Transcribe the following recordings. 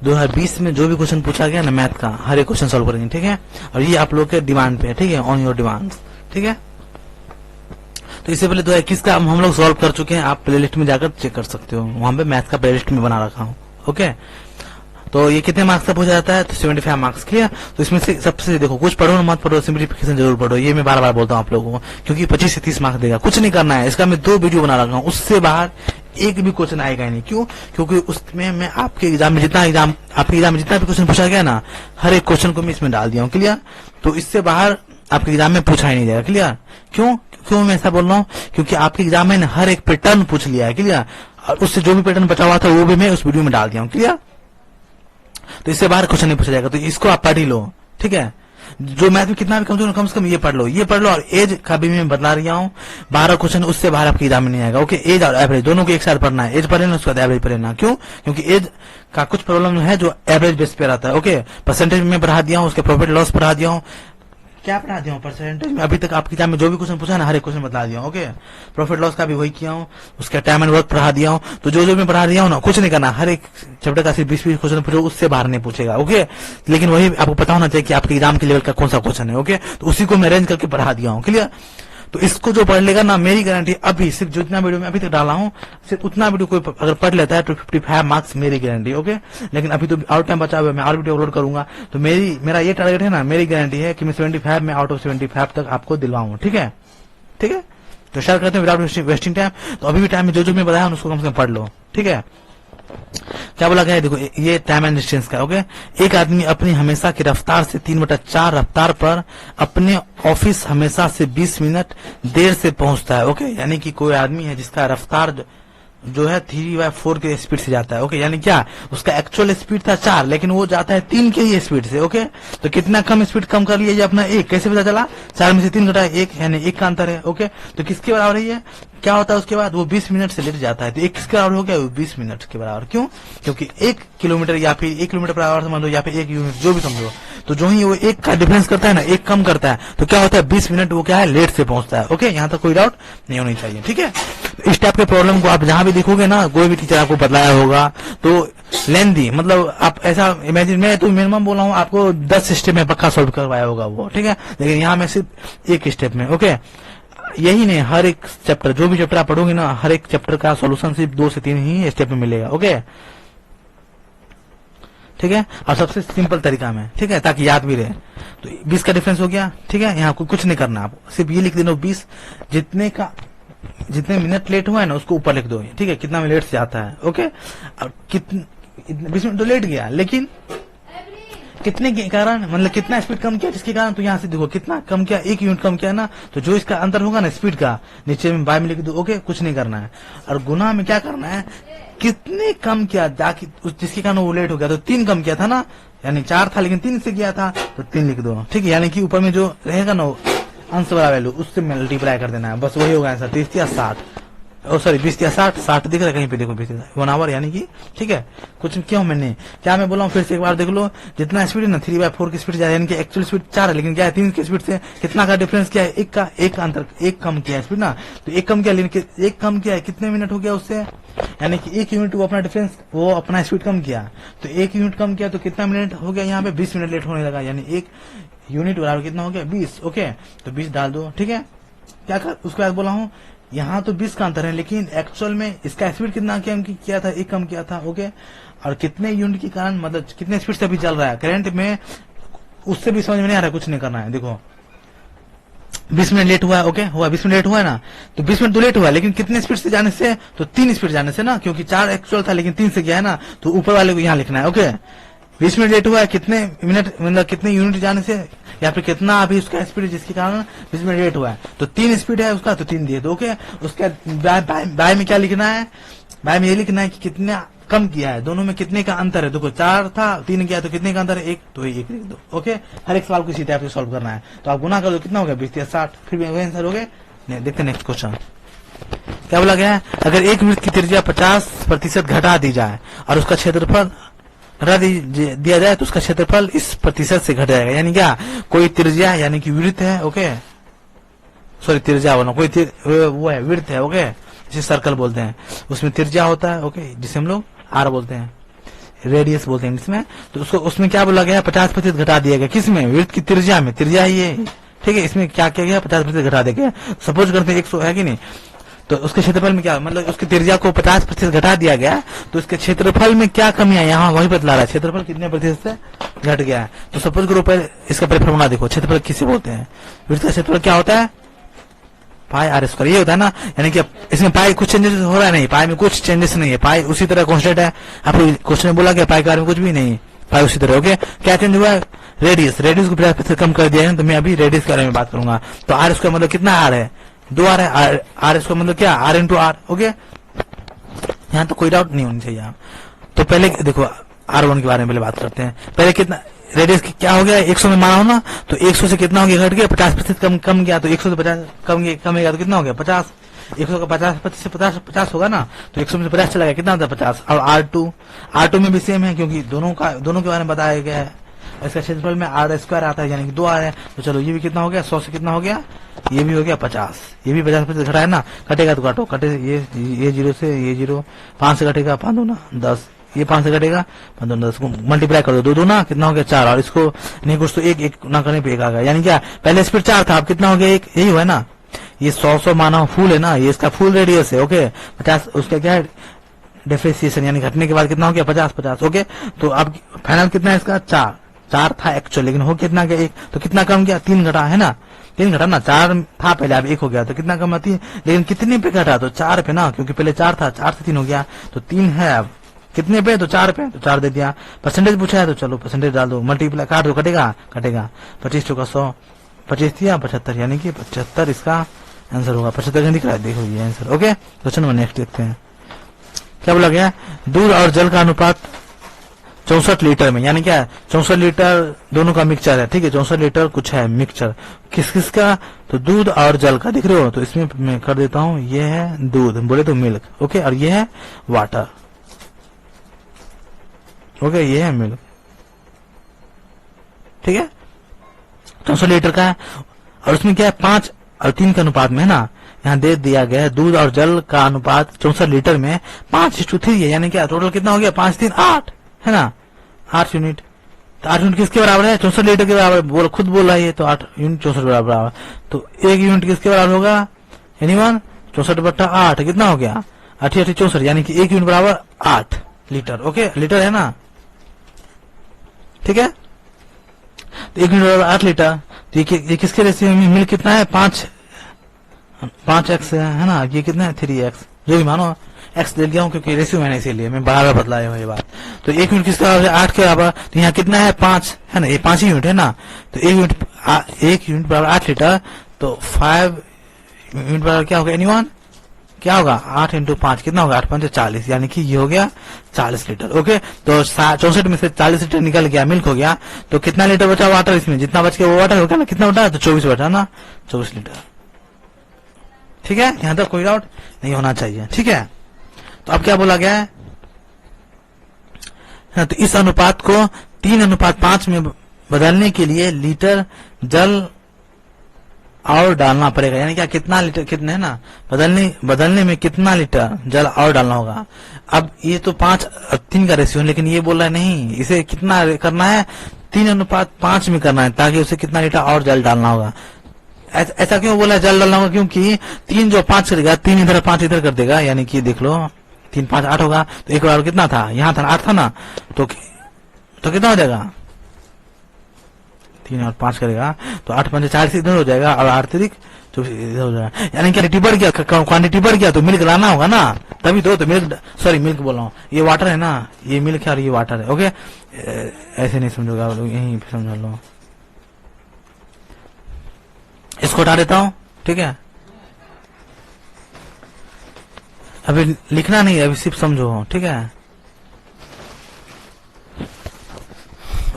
2020 में जो भी क्वेश्चन पूछा गया ना मैथ का, हर एक क्वेश्चन सॉल्व करेंगे, ठीक है। और ये आप लोग के डिमांड पे है, ठीक है, ऑन योर डिमांड, ठीक है। तो इससे पहले 2021 का हम लोग सॉल्व कर चुके हैं, आप प्लेलिस्ट में जाकर चेक कर सकते हो, वहां पे मैथ का प्लेलिस्ट में बना रखा हूँ, ओके। तो ये कितने मार्क्स का पूछा जाता है, तो 75 मार्क्स, क्लियर। तो इसमें से सबसे देखो, कुछ पढ़ो मत पढ़ो, सिंप्लीफिकेशन जरूर पढ़ो, ये मैं बार बार बोलता हूँ आप लोगों को, क्योंकि 25 से 30 मार्क्स देगा, कुछ नहीं करना है। इसका मैं 2 वीडियो बना रखा हूँ, उससे बाहर एक भी क्वेश्चन आएगा ही नहीं। क्यों? क्योंकि उसमें मैं आपके एग्जाम में जितना भी क्वेश्चन पूछा गया ना, हर एक क्वेश्चन को मैं इसमें डाल दिया हूँ, क्लियर। तो इससे बाहर आपके एग्जाम में पूछा ही नहीं जाएगा, क्लियर। क्यों मैं ऐसा बोल रहा हूँ? क्योंकि आपके एग्जाम में हर एक पैटर्न पूछ लिया है, क्लियर। और उससे जो भी पैटर्न बचा हुआ था वो भी मैं उस वीडियो में डाल दिया हूँ, क्लियर। तो इससे बाहर क्वेश्चन नहीं पूछा जाएगा, तो इसको आप पढ़ ही लो, ठीक है। जो मैथ में कितना भी कम से कम ये पढ़ लो। और एज का भी मैं बता रहा हूँ, 12 क्वेश्चन उससे बाहर आपके एग्जाम में नहीं आएगा, ओके। एज और एवरेज दोनों को एक साथ पढ़ना है, एज पढ़ लेना उसके बाद एवरेज पढ़ लेना। क्यों? क्योंकि एज का कुछ प्रॉब्लम है जो एवरेज बेस पे रहता है, ओके। परसेंटेज में बढ़ा दिया हूँ, उसके प्रॉफिट लॉस बढ़ा दिया हूँ, क्या पढ़ा दिया हूँ परसेंटेज में, अभी तक आपके एग्जाम में जो भी क्वेश्चन पूछा है ना, हर एक क्वेश्चन बता दिया हूँ, ओके। प्रॉफिट लॉस का भी वही किया हूँ, उसका टाइम एंड वर्क पढ़ा दिया हूँ। तो जो मैं पढ़ा दिया हूँ ना, कुछ नहीं करना, हर एक चैप्टर का सिर्फ 20 क्वेश्चन पूछो, उससे बाहर नहीं पूछेगा, ओके। लेकिन वही आपको पता होना चाहिए कि आपके एग्जाम के लेवल का कौन सा क्वेश्चन है, ओके। तो उसी को मैं अरेंज करके पढ़ा दिया हूँ, क्लियर। तो इसको जो पढ़ लेगा ना, मेरी गारंटी अभी सिर्फ जितना वीडियो में अभी तक डाला हूँ, सिर्फ उतना वीडियो कोई अगर पढ़ लेता है तो 55 मार्क्स मेरी गारंटी, ओके। लेकिन अभी तो और टाइम बचा हुआ है, मैं और वीडियो अपलोड करूंगा। तो मेरा ये टारगेट है ना, मेरी गारंटी है कि मैं 75 में आउट ऑफ 75 तक आपको दिलवाऊं, ठीक है, ठीक है। तो स्टार्ट करते हैं विदाउट वेस्टिंग टाइम। तो अभी भी टाइम में जो मैं बताया उसको कम से कम पढ़ लो, ठीक है। क्या बोला गया है, देखो ये टाइम एंड डिस्टेंस का, ओके। एक आदमी अपनी हमेशा की रफ्तार से 3/4 रफ्तार पर अपने ऑफिस हमेशा से 20 मिनट देर से पहुंचता है, ओके। यानी कि कोई आदमी है जिसका रफ्तार जो है 3/4 के स्पीड से जाता है, ओके। यानी क्या, उसका एक्चुअल स्पीड था 4, लेकिन वो जाता है 3 के ही स्पीड से, ओके। तो कितना कम स्पीड कम कर लिया, ये अपना 1 कैसे पता चला, 4 में से 3 घटा 1, यानी 1 का अंतर है, ओके। तो किसके बराबर है ये, क्या होता है उसके बाद, वो 20 मिनट से लेट जाता है। तो 1 किसके बराबर हो गया, वो 20 मिनट के बराबर। क्यों? क्योंकि 1 किलोमीटर या फिर 1 किलोमीटर पर आवर समझ लो, या फिर 1 यूनिट, जो भी समझो। तो जो ही वो 1 का डिफरेंस करता है ना, 1 कम करता है, तो क्या होता है, 20 मिनट वो क्या है, लेट से पहुंचता है, ओके। यहाँ तक कोई डाउट नहीं होनी चाहिए, ठीक है। इस टाइप के प्रॉब्लम को आप जहां भी देखोगे ना, कोई भी टीचर आपको बताया होगा, तो लेंदी, मतलब आप ऐसा इमेजिन, मैं तो मिनिमम बोल रहा हूँ आपको 10 स्टेप में पक्का सॉल्व करवाया होगा वो, ठीक है। लेकिन यहाँ मैं सिर्फ 1 स्टेप में, ओके। यही नहीं, हर एक चैप्टर, जो भी चैप्टर आप पढ़ोगे ना, हर एक चैप्टर का सॉल्यूशन सिर्फ 2 से 3 ही स्टेप में मिलेगा, ओके, ठीक है। और सबसे सिंपल तरीका में, ठीक है, ताकि याद भी रहे। तो 20 का डिफरेंस हो गया, ठीक है। यहाँ कुछ नहीं करना, आप सिर्फ ये लिख देना 20, जितने मिनट लेट हुआ है ना उसको ऊपर लिख दो, ठीक है, कितना मिनट से आता है, ओके। और 20 मिनट तो लेट गया, लेकिन कितने के कारण, मतलब कितना स्पीड कम किया, जिसके कारण, तो यहाँ से देखो कितना कम किया, 1 यूनिट कम किया ना। तो जो इसका अंतर होगा ना स्पीड का, नीचे में बाय में लिख दो, ओके। कुछ नहीं करना है। और गुना में क्या करना है, कितने कम किया जाके, जिसके कारण वो लेट हो गया, तो 3 कम किया था ना, यानी 4 था लेकिन 3 से किया था, तो 3 लिख दो, ठीक है। यानी कि ऊपर में जो रहेगा ना अंश वाला वैल्यू, उससे मल्टीप्लाई कर देना है, बस वही होगा आंसर। 30 या 60, सॉरी 20 या 60 दिख रहा है कहीं पे, देखो 20 1 आवर, यानी कि ठीक है। कुछ क्यों मैंने क्या मैं बोला हूँ, फिर से एक बार देख लो, जितना स्पीड है ना 3/4 की स्पीड जा रहा है, यानी कि एक्चुअल स्पीड 4 है, लेकिन क्या है 3 की स्पीड से कितना का डिफरेंस क्या है, 1 का, 1 अंतर, 1 कम किया स्पीड ना। तो 1 कम किया, लेकिन 1 कम किया है, कितने मिनट हो गया उससे, यानी कि 1 यूनिट वो अपना डिफरेंस, वो अपना स्पीड कम किया। तो 1 यूनिट कम किया, तो कितना मिनट हो गया यहाँ पे, 20 मिनट लेट होने लगा, यानी 1 यूनिट बराबर कितना हो गया, 20, ओके। तो 20 डाल दो, ठीक है। क्या कर, उसके बाद बोला हूँ, यहाँ तो 20 का अंतर है, लेकिन एक्चुअल में इसका स्पीड कितना किया था, 1 कम किया था, ओके। और कितने यूनिट के कारण, मतलब कितने स्पीड से अभी चल रहा है करंट में, उससे भी समझ में नहीं आ रहा है, कुछ नहीं करना है। देखो 20 मिनट लेट हुआ है, ओके, हुआ 20 मिनट लेट हुआ है ना, तो 20 मिनट तो लेट हुआ, लेकिन कितने स्पीड से जाने से, तो 3 स्पीड जाने से ना, क्योंकि 4 एक्चुअल था लेकिन 3 से गया है ना, तो ऊपर वाले को यहाँ लिखना है, ओके। 20 मिनट लेट हुआ है, कितने मिनट, मतलब कितने यूनिट जाने से, या फिर कितना अभी उसका स्पीड जिसके कारण 20 मिनट लेट हुआ है, तो 3 स्पीड है उसका, तो 3 दिए दो, ओके। उसके बाय में क्या लिखना है, बाय में ये लिखना है कि कितना कम किया है, दोनों में कितने का अंतर है। देखो 4 था, 3 किया, तो कितने का अंतर है, 1, तो 1 लिख दो, ओके। हर एक सवाल को इसी टाइप से सॉल्व करना है। तो आप गुना कर दो, कितना हो गया, 20 या 60, फिर वही आंसर हो गए। देखते नेक्स्ट क्वेश्चन क्या बोला गया है, अगर एक वृत्त की त्रिज्या 50% घटा दी जाए और उसका क्षेत्रफल घटा दिया जाए, तो उसका क्षेत्रफल इस प्रतिशत से घट जाएगा। यानी क्या, कोई त्रिज्या यानी कि वृत्त है, ओके, सॉरी त्रिज्या बोलो, कोई वो है वृत्त है, ओके, जिसे सर्कल बोलते हैं, उसमें त्रिज्या होता है, ओके, जिसे हम लोग आर बोलते हैं। रेडियस बोलते हैं इसमें। तो उसको उसमें क्या बोला गया, 50% घटा दिया गया। किसमें, वृत्त की त्रिज्या में, त्रिज्या ये ठीक है, इसमें क्या किया गया, 50% घटा दिया गया। सपोज करते हैं 100 है कि नहीं, तो उसके क्षेत्रफल में क्या, मतलब उसकी त्रिज्या को 50% घटा दिया गया, तो उसके क्षेत्रफल में क्या कमी है, यहाँ वही बतला रहा है, क्षेत्रफल कितने प्रतिशत से घट गया है। तो सपोज करो पहले इसका पहले फॉर्मूला देखो, क्षेत्रफल किसे बोलते हैं, वृत्त का क्षेत्रफल क्या होता है, पाई आर स्क्वायर, ये होता है ना। यानी कि इसमें पाई कुछ चेंजेस हो रहा है नहीं, पाई में कुछ चेंजेस नहीं है, पाई उसी तरह कांस्टेंट है। आपको क्वेश्चन में बोला गया पाई के बारे में कुछ भी नहीं, पाई उसी तरह। ओके, क्या चेंज हुआ है, रेडियस, रेडियस को 50% कम कर दिया है। तो मैं अभी रेडियस के बारे में बात करूंगा। तो आर स्क्वायर मतलब कितना आर है, 2r है। आर स्क्वायर मतलब क्या, आर इंटू आर। ओके, यहाँ तो कोई डाउट नहीं होनी चाहिए। तो पहले देखो R1 के बारे में पहले बात करते हैं। पहले कितना रेडियस क्या हो गया, 100 में माना हो ना, तो 100 से कितना हो गया, घट गया, 50% कम गया। तो 100 से 50 कम गया तो कितना हो गया, 50। 100 का 50 से 50 होगा ना, तो 100 में से 50 चला गया, कितना होता है, 50। और R2 में भी सेम है, क्योंकि दोनों के बारे में बताया गया है। इसका क्षेत्रफल में आर स्क्वायर आता है, यानी कि 2r है। तो चलो ये भी कितना हो गया, 100 से कितना हो गया, ये भी हो गया 50। ये भी 50% घटा है ना, कटेगा तो काटो, कटे ये 0 से ये 0, 5 से कटेगा, 5 दूना 10, ये 5 से कटेगा, 5 दूना 10 को मल्टीप्लाई कर दो, 2 दूना कितना हो गया 4। और इसको नहीं कुछ तो एक ना करने पे एक आ गया, यानी क्या पहले स्पीड 4 था, अब कितना हो गया 1, यही हुआ है ना। ये 100 माना फुल है ना, ये इसका फुल रेडियस है। ओके, 50 उसका क्या है, डिफरेंशिएशन, यानी घटने के बाद कितना हो गया 50। ओके, तो अब फाइनल कितना है इसका, 4 था एक्चुअल, लेकिन हो कितना गया 1, तो कितना कम गया, 3 घटा है ना, 3 घटा ना, 4 था पहले, अब 1 हो गया, तो कितना कम है 3। लेकिन कितने पे घटा, तो 4 पे ना, क्योंकि पहले 4 था, 4 से 3 हो गया, तो 3 है अब कितने पे, तो 4 पे, तो 4 दे दिया। परसेंटेज पूछा है तो चलो परसेंटेज डाल दो, मल्टीप्लाई काट दो, कटेगा 25 का 100, 25 दिया 75, यानी कि 75 इसका आंसर होगा। 75 दिख रहा है, देखो ये answer. Okay, question number next देखते हैं, क्या बोला गया, दूध और जल का अनुपात 64 लीटर में, यानी क्या 64 लीटर दोनों का मिक्सचर है। ठीक है, 64 लीटर कुछ है मिक्सचर, किस किस का, तो दूध और जल का, दिख रहे हो। तो इसमें मैं कर देता हूं, ये है दूध, बोले तो मिल्क। ओके, और ये है वाटर। ओके, ये है मिल्क। ठीक है, 64 लीटर का है, और उसमें क्या है 5 और 3 के अनुपात में है ना। यहाँ दे दिया गया है दूध और जल का अनुपात 64 लीटर में 5:3 है, यानी क्या टोटल कितना हो गया, 5 3 8 है ना, 8 यूनिट। तो 8 यूनिट किसके बराबर है, 64 लीटर के बराबर, खुद बोल रहा है ये, तो 8 यूनिट 64 बराबर। तो 1 यूनिट किसके बराबर होगा, एनीवन, 64/8 कितना हो गया, 8 8 64, यानी कि 1 यूनिट बराबर 8 लीटर। ओके, लीटर है ना, ठीक है। तो 1 यूनिट बराबर 8 लीटर। तो ये किसके रेशियो में, मिल्क कितना है, 5x है ना, ये कितना है 3x, जो भी मानो x दे दिया हूं क्योंकि रेशियो मैंने इसीलिए मैं बार बार बतलाया हूं ये बात। तो 1 यूनिट किसका बराबर है, 8 के बराबर। तो यहाँ कितना है 5 है ना, ये 5 ही यूनिट है ना। तो 1 यूनिट बराबर 8 लीटर, तो 5 यूनिट बराबर क्या होगा, एनीवन क्या होगा, 8 × 5 कितना होगा, 8 × 5 40, यानी कि ये हो गया 40 लीटर। ओके, तो 64 में से 40 लीटर निकल गया, मिल्क हो गया। तो कितना लीटर बचा वाटर, इसमें जितना बच गया वो वाटर हो गया ना, कितना बचा, तो 24 बचा ना, 24 लीटर। ठीक है, यहां तक कोई डाउट नहीं होना चाहिए। ठीक है, तो अब क्या बोला गया है, तो इस अनुपात को 3:5 में बदलने के लिए लीटर जल और डालना पड़ेगा, यानी क्या कितना लीटर, कितने है ना, बदलने में कितना लीटर जल और डालना होगा। अब ये तो 5:3 का रेशियो, लेकिन ये बोल रहा है नहीं, इसे कितना करना है, 3:5 में करना है, ताकि उसे कितना लीटर और जल डालना होगा। ऐसा क्यों बोला जल डालना होगा, क्योंकि 3 जो 5 करेगा, 3 इधर 5 इधर कर देगा, यानी कि देख लो 3 5 8 होगा। तो एक बार कितना था, यहाँ था 8 था ना, तो कितना हो जाएगा, 3 और 5 करेगा, तो 8 5 40 इधर हो जाएगा, और 8 3 24 इधर हो जाएगा, यानी क्वांटिटी बढ़ गया, क्वांटिटी बढ़ गया, तो मिल्क लाना होगा ना, तभी तो मिल्क, सॉरी मिल्क बोल रहा हूँ, ये वाटर है ना, ये मिल्क है और ये वाटर है। ओके, ऐसे नहीं समझोगे आप लोग, यहीं पे समझ लो, इसको हटा देता हूं। ठीक है, अभी लिखना नहीं, अभी सिर्फ समझो। ठीक है,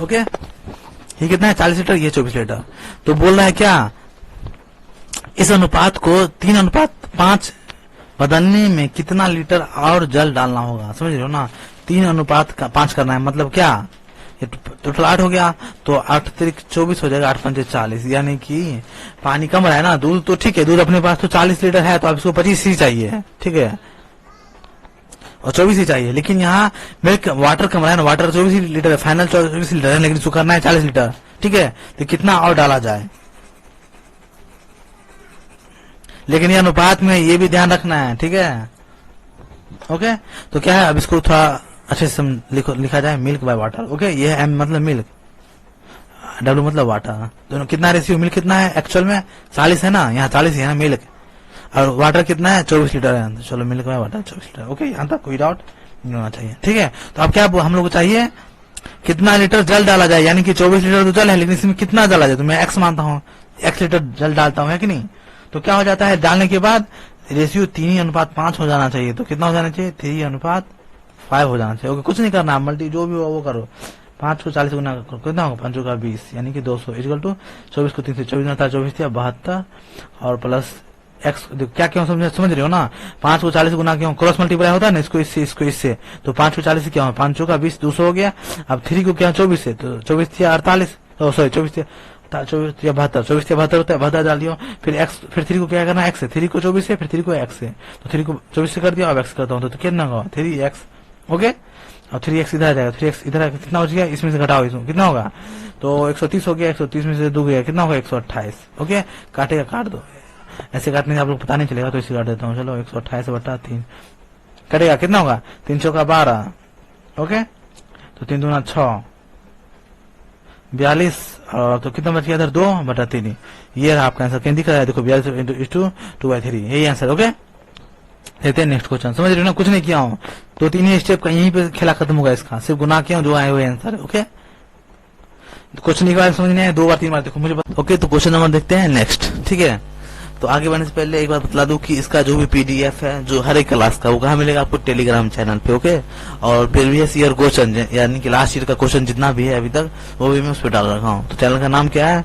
ओके, ये कितना है 40 लीटर, ये 24 लीटर। तो बोल रहा है क्या, इस अनुपात को 3:5 बदलने में कितना लीटर और जल डालना होगा, समझ रहे हो ना। 3:5 करना है, मतलब क्या, ये टोटल 8 हो गया, तो 8 3 24 हो जाएगा, 8 5 40, यानी कि पानी कम रहा है ना। दूध तो ठीक है, दूध अपने पास तो 40 लीटर है, तो अब इसको 25 ही चाहिए। ठीक है, और 24 ही चाहिए, लेकिन यहाँ मिल्क वाटर कम रहा है ना, वाटर 24 लीटर है, फाइनल 24 लीटर है, लेकिन इसको करना है 40 लीटर, ठीक है। तो कितना और डाला जाए, लेकिन ये अनुपात में ये भी ध्यान रखना है, ठीक है। ओके, तो क्या है, अब इसको थोड़ा अच्छे से लिखा जाए, मिल्क बाय वाटर। ओके, ये है एम मतलब मिल्क, डब्ल्यू मतलब वाटर, दोनों कितना रेशियो, मिल्क कितना है एक्चुअल में 40 है ना, यहाँ 40 है ना मिल्क, और वाटर कितना है 24 लीटर है, तो चलो milk by water 24 litre. Okay, यहाँ तक कोई डाउट नहीं होना चाहिए, ठीक है। तो अब क्या हम लोग को चाहिए कितना लीटर जल डाला जाए, यानी कि 24 लीटर तो जल है, लेकिन इसमें कितना डाला जाए, तो मैं एक्स मानता हूँ, एक्स लीटर जल डालता हूँ, है कि नहीं। तो क्या हो जाता है, डालने के बाद रेशियो 3:5 हो जाना चाहिए, तो कितना हो जाना चाहिए 3:5 हो जाना चाहिए। ओके, कुछ नहीं करना, मल्टी जो भी हो वो करो, 5 को 40 गुना करो, कितना होगा 5 का 20 यानी कि 200 इक्वल टू 24 को 3 से 24 24 थी 72 और प्लस एक्स, क्या क्यों समझ रहे हो ना, 5 को 40 गुना क्यों, क्रॉस मल्टीप्लाई होता है ना, इसको इससे, तो 5 को 40 से क्या हो, 5 का 20 200 हो गया। अब 3 को क्या 24 से, तो 24 थी 48, सॉरी 24 थी 72, 24 से 72 होता है, 72 डाल दियो, फिर एक्स, फिर 3 को क्या करना एक्स से, 3 को 24 से, फिर 3 को एक्स से, तो 3 को 24 से कर दिया, अब एक्स करता हूँ, तो कितना होगा 3x। ओके, और 3x इधर आ जाएगा, 3x इधर आएगा, कितना हो गया, इसमें से घटाओ, इसमें कितना होगा, तो 130 हो गया, 130 में से 2 गया, कितना होगा 128। ओके, काटेगा, काट दो, ऐसे काटने से आप लोग पता नहीं चलेगा, तो इसे काट देता हूँ, चलो 128/3 कटेगा, कितना होगा 3 चौका 12, ओके, तो 3 दूना 6 42, और तो कितना बच गया इधर 2/3, ये रहा आपका आंसर, कहीं दिख रहा है, देखो 42 2/3, यही आंसर। ओके, देखते हैं नेक्स्ट क्वेश्चन, समझ रहे हो ना, कुछ नहीं किया हूँ, 2-3 ही स्टेप का यहीं पे खेला खत्म होगा इसका, सिर्फ गुना किया जो आए हुए आंसर है। ओके, क्वेश्चन के बारे में समझ नहीं आया, 2 बार 3 बार देखो मुझे। ओके, तो क्वेश्चन नंबर देखते हैं नेक्स्ट, ठीक है। तो आगे बढ़ने से पहले एक बार बता दूं कि इसका जो भी पीडीएफ है जो हर एक क्लास का, वो कहाँ मिलेगा आपको, टेलीग्राम चैनल पे। ओके, और प्रीवियस ईयर क्वेश्चन यानी कि लास्ट ईयर का क्वेश्चन जितना भी है अभी तक, वो भी मैं उस पर डाल रखा हूँ। तो चैनल का नाम क्या है,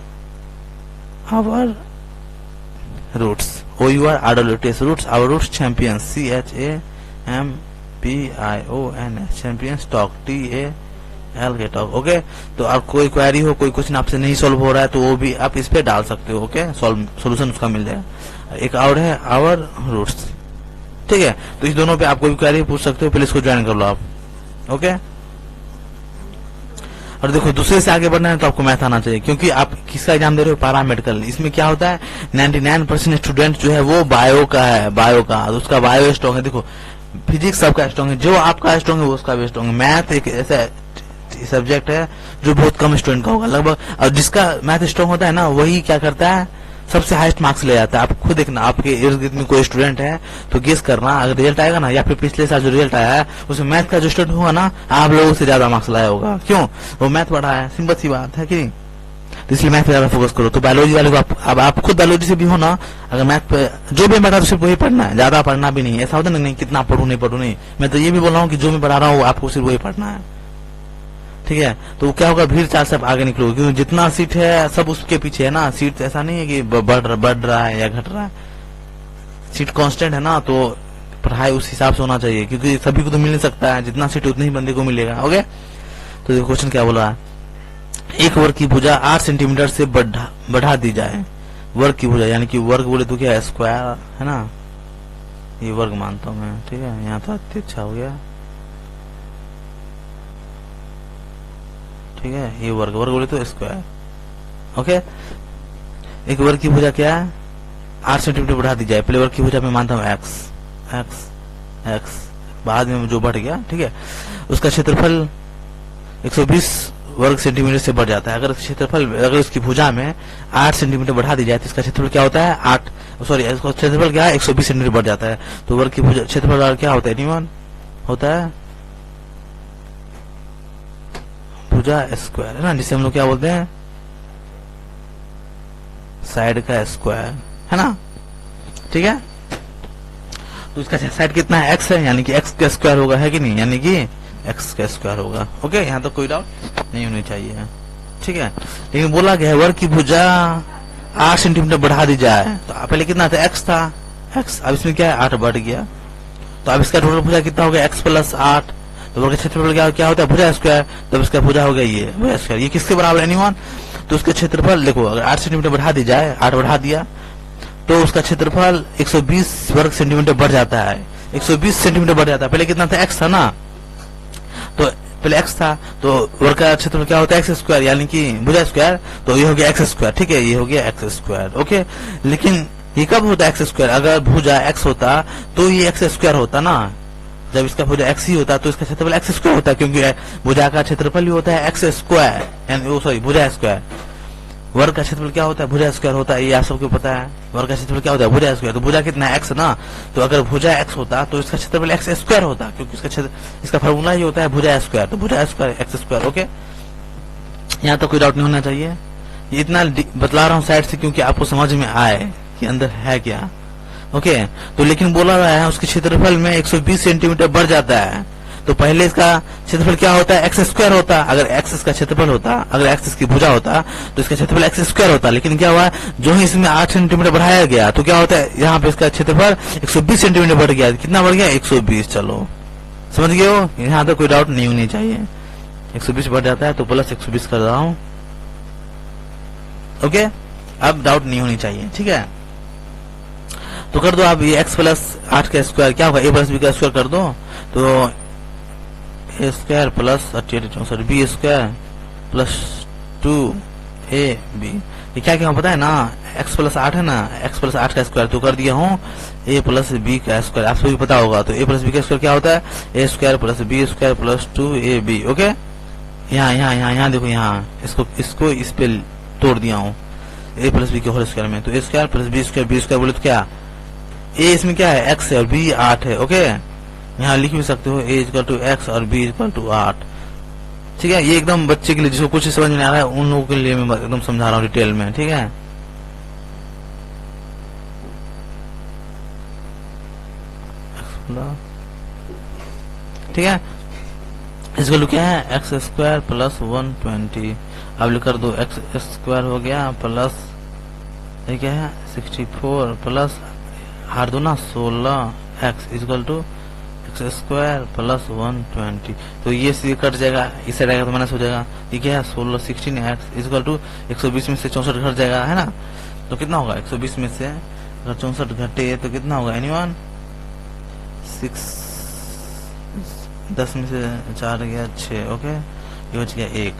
our roots, OUR roots, our roots champions, CHAMPIONS champions talk, TAL के टॉक। ओके, तो आप कोई क्वेरी हो, कोई क्वेश्चन आपसे नहीं सॉल्व हो रहा है, तो वो भी आप इस पे डाल सकते हो। ओके, सोल्यूशन उसका मिल जाएगा। एक और है आवर रूट्स, ठीक है, तो इस दोनों पे आप कोई भी क्वेरी पूछ सकते हो, पहले इसको ज्वाइन कर लो आप। ओके, और देखो दूसरे से आगे बढ़ना है तो आपको मैथ आना चाहिए, क्योंकि आप किसका एग्जाम दे रहे हो, पैरामेडिकल। इसमें क्या होता है 99% स्टूडेंट जो है वो बायो का है, बायो का, तो उसका बायो स्ट्रॉन्ग है। देखो फिजिक्स सबका स्ट्रॉन्ग है, जो आपका स्ट्रॉन्ग है वो उसका भी स्ट्रॉन्ग है। मैथ एक ऐसा सब्जेक्ट है जो बहुत कम स्टूडेंट का होगा लगभग, और जिसका मैथ स्ट्रॉन्ग होता है ना, वही क्या करता है, सबसे हाईएस्ट मार्क्स ले जाता है। आप खुद देखना, आपके इर्द गिर्द में कोई स्टूडेंट है तो गेस करना, अगर रिजल्ट आएगा ना, या फिर पिछले साल जो रिजल्ट आया है उसमें मैथ का जो स्टूडेंट होगा ना, आप लोगों से ज्यादा मार्क्स लाया होगा। क्यों, वो मैथ पढ़ा है, सिंपल सी बात है कि नहीं। तो इसलिए मैथ पे ज्यादा फोकस करो। तो बायोलॉजी वाले को अब आप खुद बायोलॉजी से भी हो ना, अगर मैथ पे जो भी पढ़ा तो सिर्फ वही पढ़ना है, ज्यादा पढ़ना भी नहीं। ऐसा होता नहीं कितना पढ़ू नहीं पढ़ू नहीं, मैं तो ये भी बोल रहा हूँ कि जो मैं पढ़ा रहा हूँ आपको सिर्फ वही पढ़ना है, ठीक है। तो क्या होगा, भीड़ चाल से आप आगे निकलोगे, क्योंकि जितना सीट है सब उसके पीछे है ना। सीट ऐसा नहीं है कि बढ़ रहा है या घट रहा है, सीट कांस्टेंट है ना, तो पढ़ाई उस हिसाब से होना चाहिए, क्योंकि सभी को तो मिल नहीं सकता है, जितना सीट उतने ही बंदे को मिलेगा। ओके, तो क्वेश्चन क्या बोला है, एक वर्ग की भुजा 8 सेंटीमीटर से बढ़ा दी जाए। वर्ग की भुजा यानी कि वर्ग बोले तो क्या है, स्क्वायर है ना, ये वर्ग मानता हूं मैं, ठीक है। यहाँ तो अच्छा हो गया, ठीक है, ये वर्ग बोले तो स्क्वायर। ओके, एक वर्ग की भुजा क्या है, 8 सेंटीमीटर बढ़ा दी जाए। पहले वर्ग की भुजा में मानता हूँ एक्स, बाद में जो बढ़ गया, ठीक है। उसका क्षेत्रफल 120 वर्ग सेंटीमीटर से बढ़ जाता है। अगर उसकी भुजा में 8 सेंटीमीटर बढ़ा दी जाए तो इसका क्षेत्रफल क्या होता है, इसका क्षेत्रफल क्या है, 120 सेंटीमीटर बढ़ जाता है। तो वर्ग की भुजा क्षेत्रफल क्या होता है, एनीवन होता है भुजा स्क्वायर, है ना, जिसे हम लोग क्या बोलते हैं, साइड का स्क्वायर, है ना, ठीक है। तो इसका साइड कितना है, एक्स है, यानी कि एक्स का स्क्वायर होगा, है कि नहीं, यानी कि एक्स का स्क्वायर होगा। ओके, यहाँ तो कोई डाउट नहीं होनी चाहिए, ठीक है। लेकिन बोला गया है वर्ग की भुजा 8 सेंटीमीटर बढ़ा दी जाए, तो पहले कितना था, एक्स था, एक्स, अब इसमें क्या है 8 बढ़ गया, तो अब इसका टोटल भुजा कितना हो गया, एक्स प्लस 8। तो वर्ग क्षेत्रफल क्या होता है, भुजा स्क्वायर, तब इसका भुजा हो गया ये भुजा स्क्वायर। ये किसके बराबर है, एनीवन। तो उसका क्षेत्रफल देखो, अगर 8 सेंटीमीटर बढ़ा दी जाए, 8 बढ़ा दिया, तो उसका क्षेत्रफल 120 वर्ग सेंटीमीटर बढ़ जाता है। 120 सेंटीमीटर बढ़ जाता है। पहले कितना था, x था ना, तो पहले x था, तो वर्ग का क्षेत्रफल क्या होता है, एक्स स्क्वायर, यानी कि भुजा स्क्वायर, तो ये हो गया एक्स स्क्वायर, ठीक है, ये हो गया एक्स स्क्वायर। ओके, लेकिन ये कब होता है एक्स स्क्वायर, अगर भुजा x होता तो ये एक्स स्क्वायर होता ना, जब इसका भुजा x ही होता तो इसका क्षेत्रफल एक्स स्क्वायर होता, क्योंकि भुजा का क्षेत्रफल भी होता है एक्स स्क्वायर, यानी सॉरी भुजा स्क्वायर। वर्ग का क्षेत्रफल क्या होता है, भुजा स्क्वायर होता है, ये आप सबको पता है। वर्ग का क्षेत्रफल क्या होता है, भुजा स्क्वायर। तो भुजा कितना है, एक्स ना, तो अगर भुजा एक्स होता तो इसका क्षेत्रफल एक्स स्क्वायर होता, क्योंकि इसका फॉर्मूला ही होता है भुजा स्क्वायर, तो भुजा स्क्वायर एक्स स्क्वायर। ओके, यहाँ तो कोई डाउट नहीं होना चाहिए। ये इतना बतला रहा हूँ साइड से क्योंकि आपको समझ में आए कि अंदर है क्या। ओके, तो लेकिन बोला रहा है उसके क्षेत्रफल में 120 सेंटीमीटर बढ़ जाता है, तो पहले इसका क्षेत्रफल क्या होता है, एक्स स्क्वायर होता। अगर एक्स इसका क्षेत्रफल होता, अगर एक्स इसकी भुजा होता तो इसका क्षेत्रफल एक्स स्क्वायर होता। लेकिन क्या हुआ, जो ही इसमें 8 सेंटीमीटर बढ़ाया गया तो क्या होता है, यहाँ पे इसका क्षेत्रफल 120 सेंटीमीटर बढ़ गया। कितना बढ़ गया, 120। चलो समझ गए हो, यहाँ तो कोई डाउट नहीं होनी चाहिए। 120 बढ़ जाता है तो प्लस 120 कर रहा हूँ। ओके, अब डाउट नहीं होनी चाहिए, ठीक है। तो कर दो आप, ये x प्लस 8 का स्क्वायर क्या होगा, a प्लस बी का स्क्वायर कर दो, तो A square plus 88 B square plus 2ab। ये क्या क्या पता है ना, x प्लस 8 है ना, x प्लस 8 का स्क्वायर तो कर दिया हूँ, a प्लस बी का स्क्वायर आप सभी पता होगा। तो a प्लस बी का स्क्वायर क्या होता है, A square plus B square plus 2ab। Okay, यहाँ देखो, यहाँ इसको इस पे तोड़ दिया हूँ, a प्लस बी के होल स्क्वायर में। तो A square plus B square बोले तो क्या, a इसमें क्या है, x है और b 8 है। ओके, यहाँ लिख भी सकते हो a इक्वल टू एक्स और b इक्वल टू 8, ठीक है। ये एकदम बच्चे के लिए, जिसको कुछ समझ में आ रहा है उन लोगों के लिए मैं एकदम समझा रहा हूँ डिटेल में, ठीक है। ठीक है, इसको लिखा है एक्स स्क्वायर प्लस 120। अब लिख कर दो, एक्स स्क्वायर हो गया प्लस ये क्या है 64 प्लस हार दो ना 16 X equal to X square plus 120। तो ये से कट जाएगा, इस साइड आएगा तो माइनस हो जाएगा। ये क्या है 16 एक्स इक्वल टू 120 में से 64 घट जाएगा, है ना। तो कितना होगा 120 में से अगर 64 घटे तो कितना होगा, एनीवन 6, 10 में से 4 गया 6। ओके, ये बच गया 1,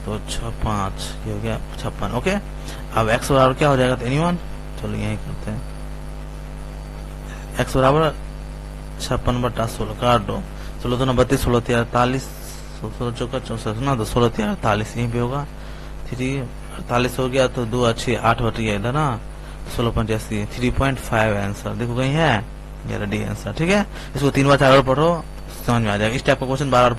तो 6 5, ये हो गया 56। ओके, अब x बराबर क्या हो जाएगा, तो एनीवन, चलो यही करते हैं, x बराबर 56/16 काट दो, 16 2 32, 16 3 48, 16 चौका 64 ना, तो 16 3 48 यहीं पे होगा। 3 48 हो गया, तो 2 अच्छी 8 बट गया इधर ना, 16.85 3.5 आंसर देखो कहीं है, ये रेडी आंसर, ठीक है। इसको 3 बार 4 बार पढ़ो, समझ में आ जाएगा। इस टाइप का क्वेश्चन बार बार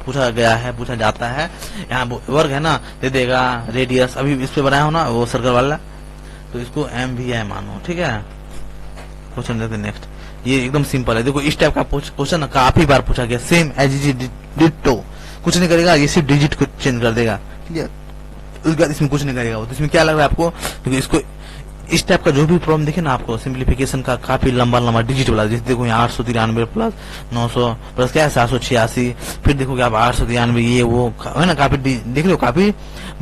पूछा गया है, पूछा जाता है। यहाँ वर्ग है ना, दे देगा रेडियस, अभी इस पे बनाया हो ना वो सर्कल वाला, तो इसको एम भी है मानो, ठीक है। क्वेश्चन देखते नेक्स्ट, ये एकदम सिंपल है। देखो इस टाइप का क्वेश्चन काफी बार पूछा गया, सेम एज डिटो, कुछ नहीं करेगा, ये सिर्फ डिजिट को चेंज कर देगा, ठीक है। उसके बाद इसमें कुछ नहीं करेगा वो। तो इसमें क्या लग रहा है आपको, क्योंकि इसको इस टाइप का जो भी प्रॉब्लम दिखे ना आपको, सिंप्लीफिकेशन का काफी लंबा डिजिट वाला, जैसे देखो यहाँ 893 प्लस 900 प्लस क्या है 786, फिर देखोगे आप 893, ये वो है ना, काफी देख लो काफी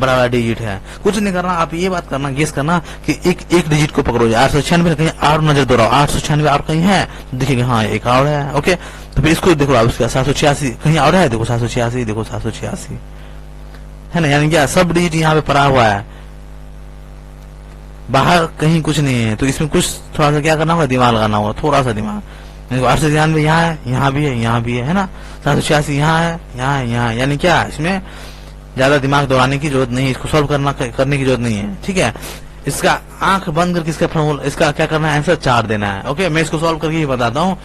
बड़ा डिजिट है। कुछ नहीं करना, आप ये बात करना, गेस करना कि एक डिजिट को पकड़ो, 896 कहीं और नजर दो, 896 और कहीं है, दिखेगा हाँ एक और है। ओके, तो फिर इसको देखो आप, उसका 786 कहीं और है, देखो 786, देखो 786 है ना, यानी क्या सब डिजिट यहाँ पे पड़ा हुआ है, बाहर कहीं कुछ नहीं है। तो इसमें कुछ थोड़ा सा क्या करना होगा, दिमाग लगाना होगा, थोड़ा सा दिमाग। 893 यहाँ है, यहाँ भी है, यहाँ भी है ना, 786 यहाँ है, यहाँ है, यहाँ, यानी क्या इसमें ज्यादा दिमाग दौड़ाने की जरूरत नहीं है, इसको सॉल्व करने की जरूरत नहीं है, ठीक है। इसका आंख बंद करके इसका फॉर्मूला, इसका क्या करना है, आंसर 4 देना है। ओके, मैं इसको सॉल्व करके ही बताता हूँ।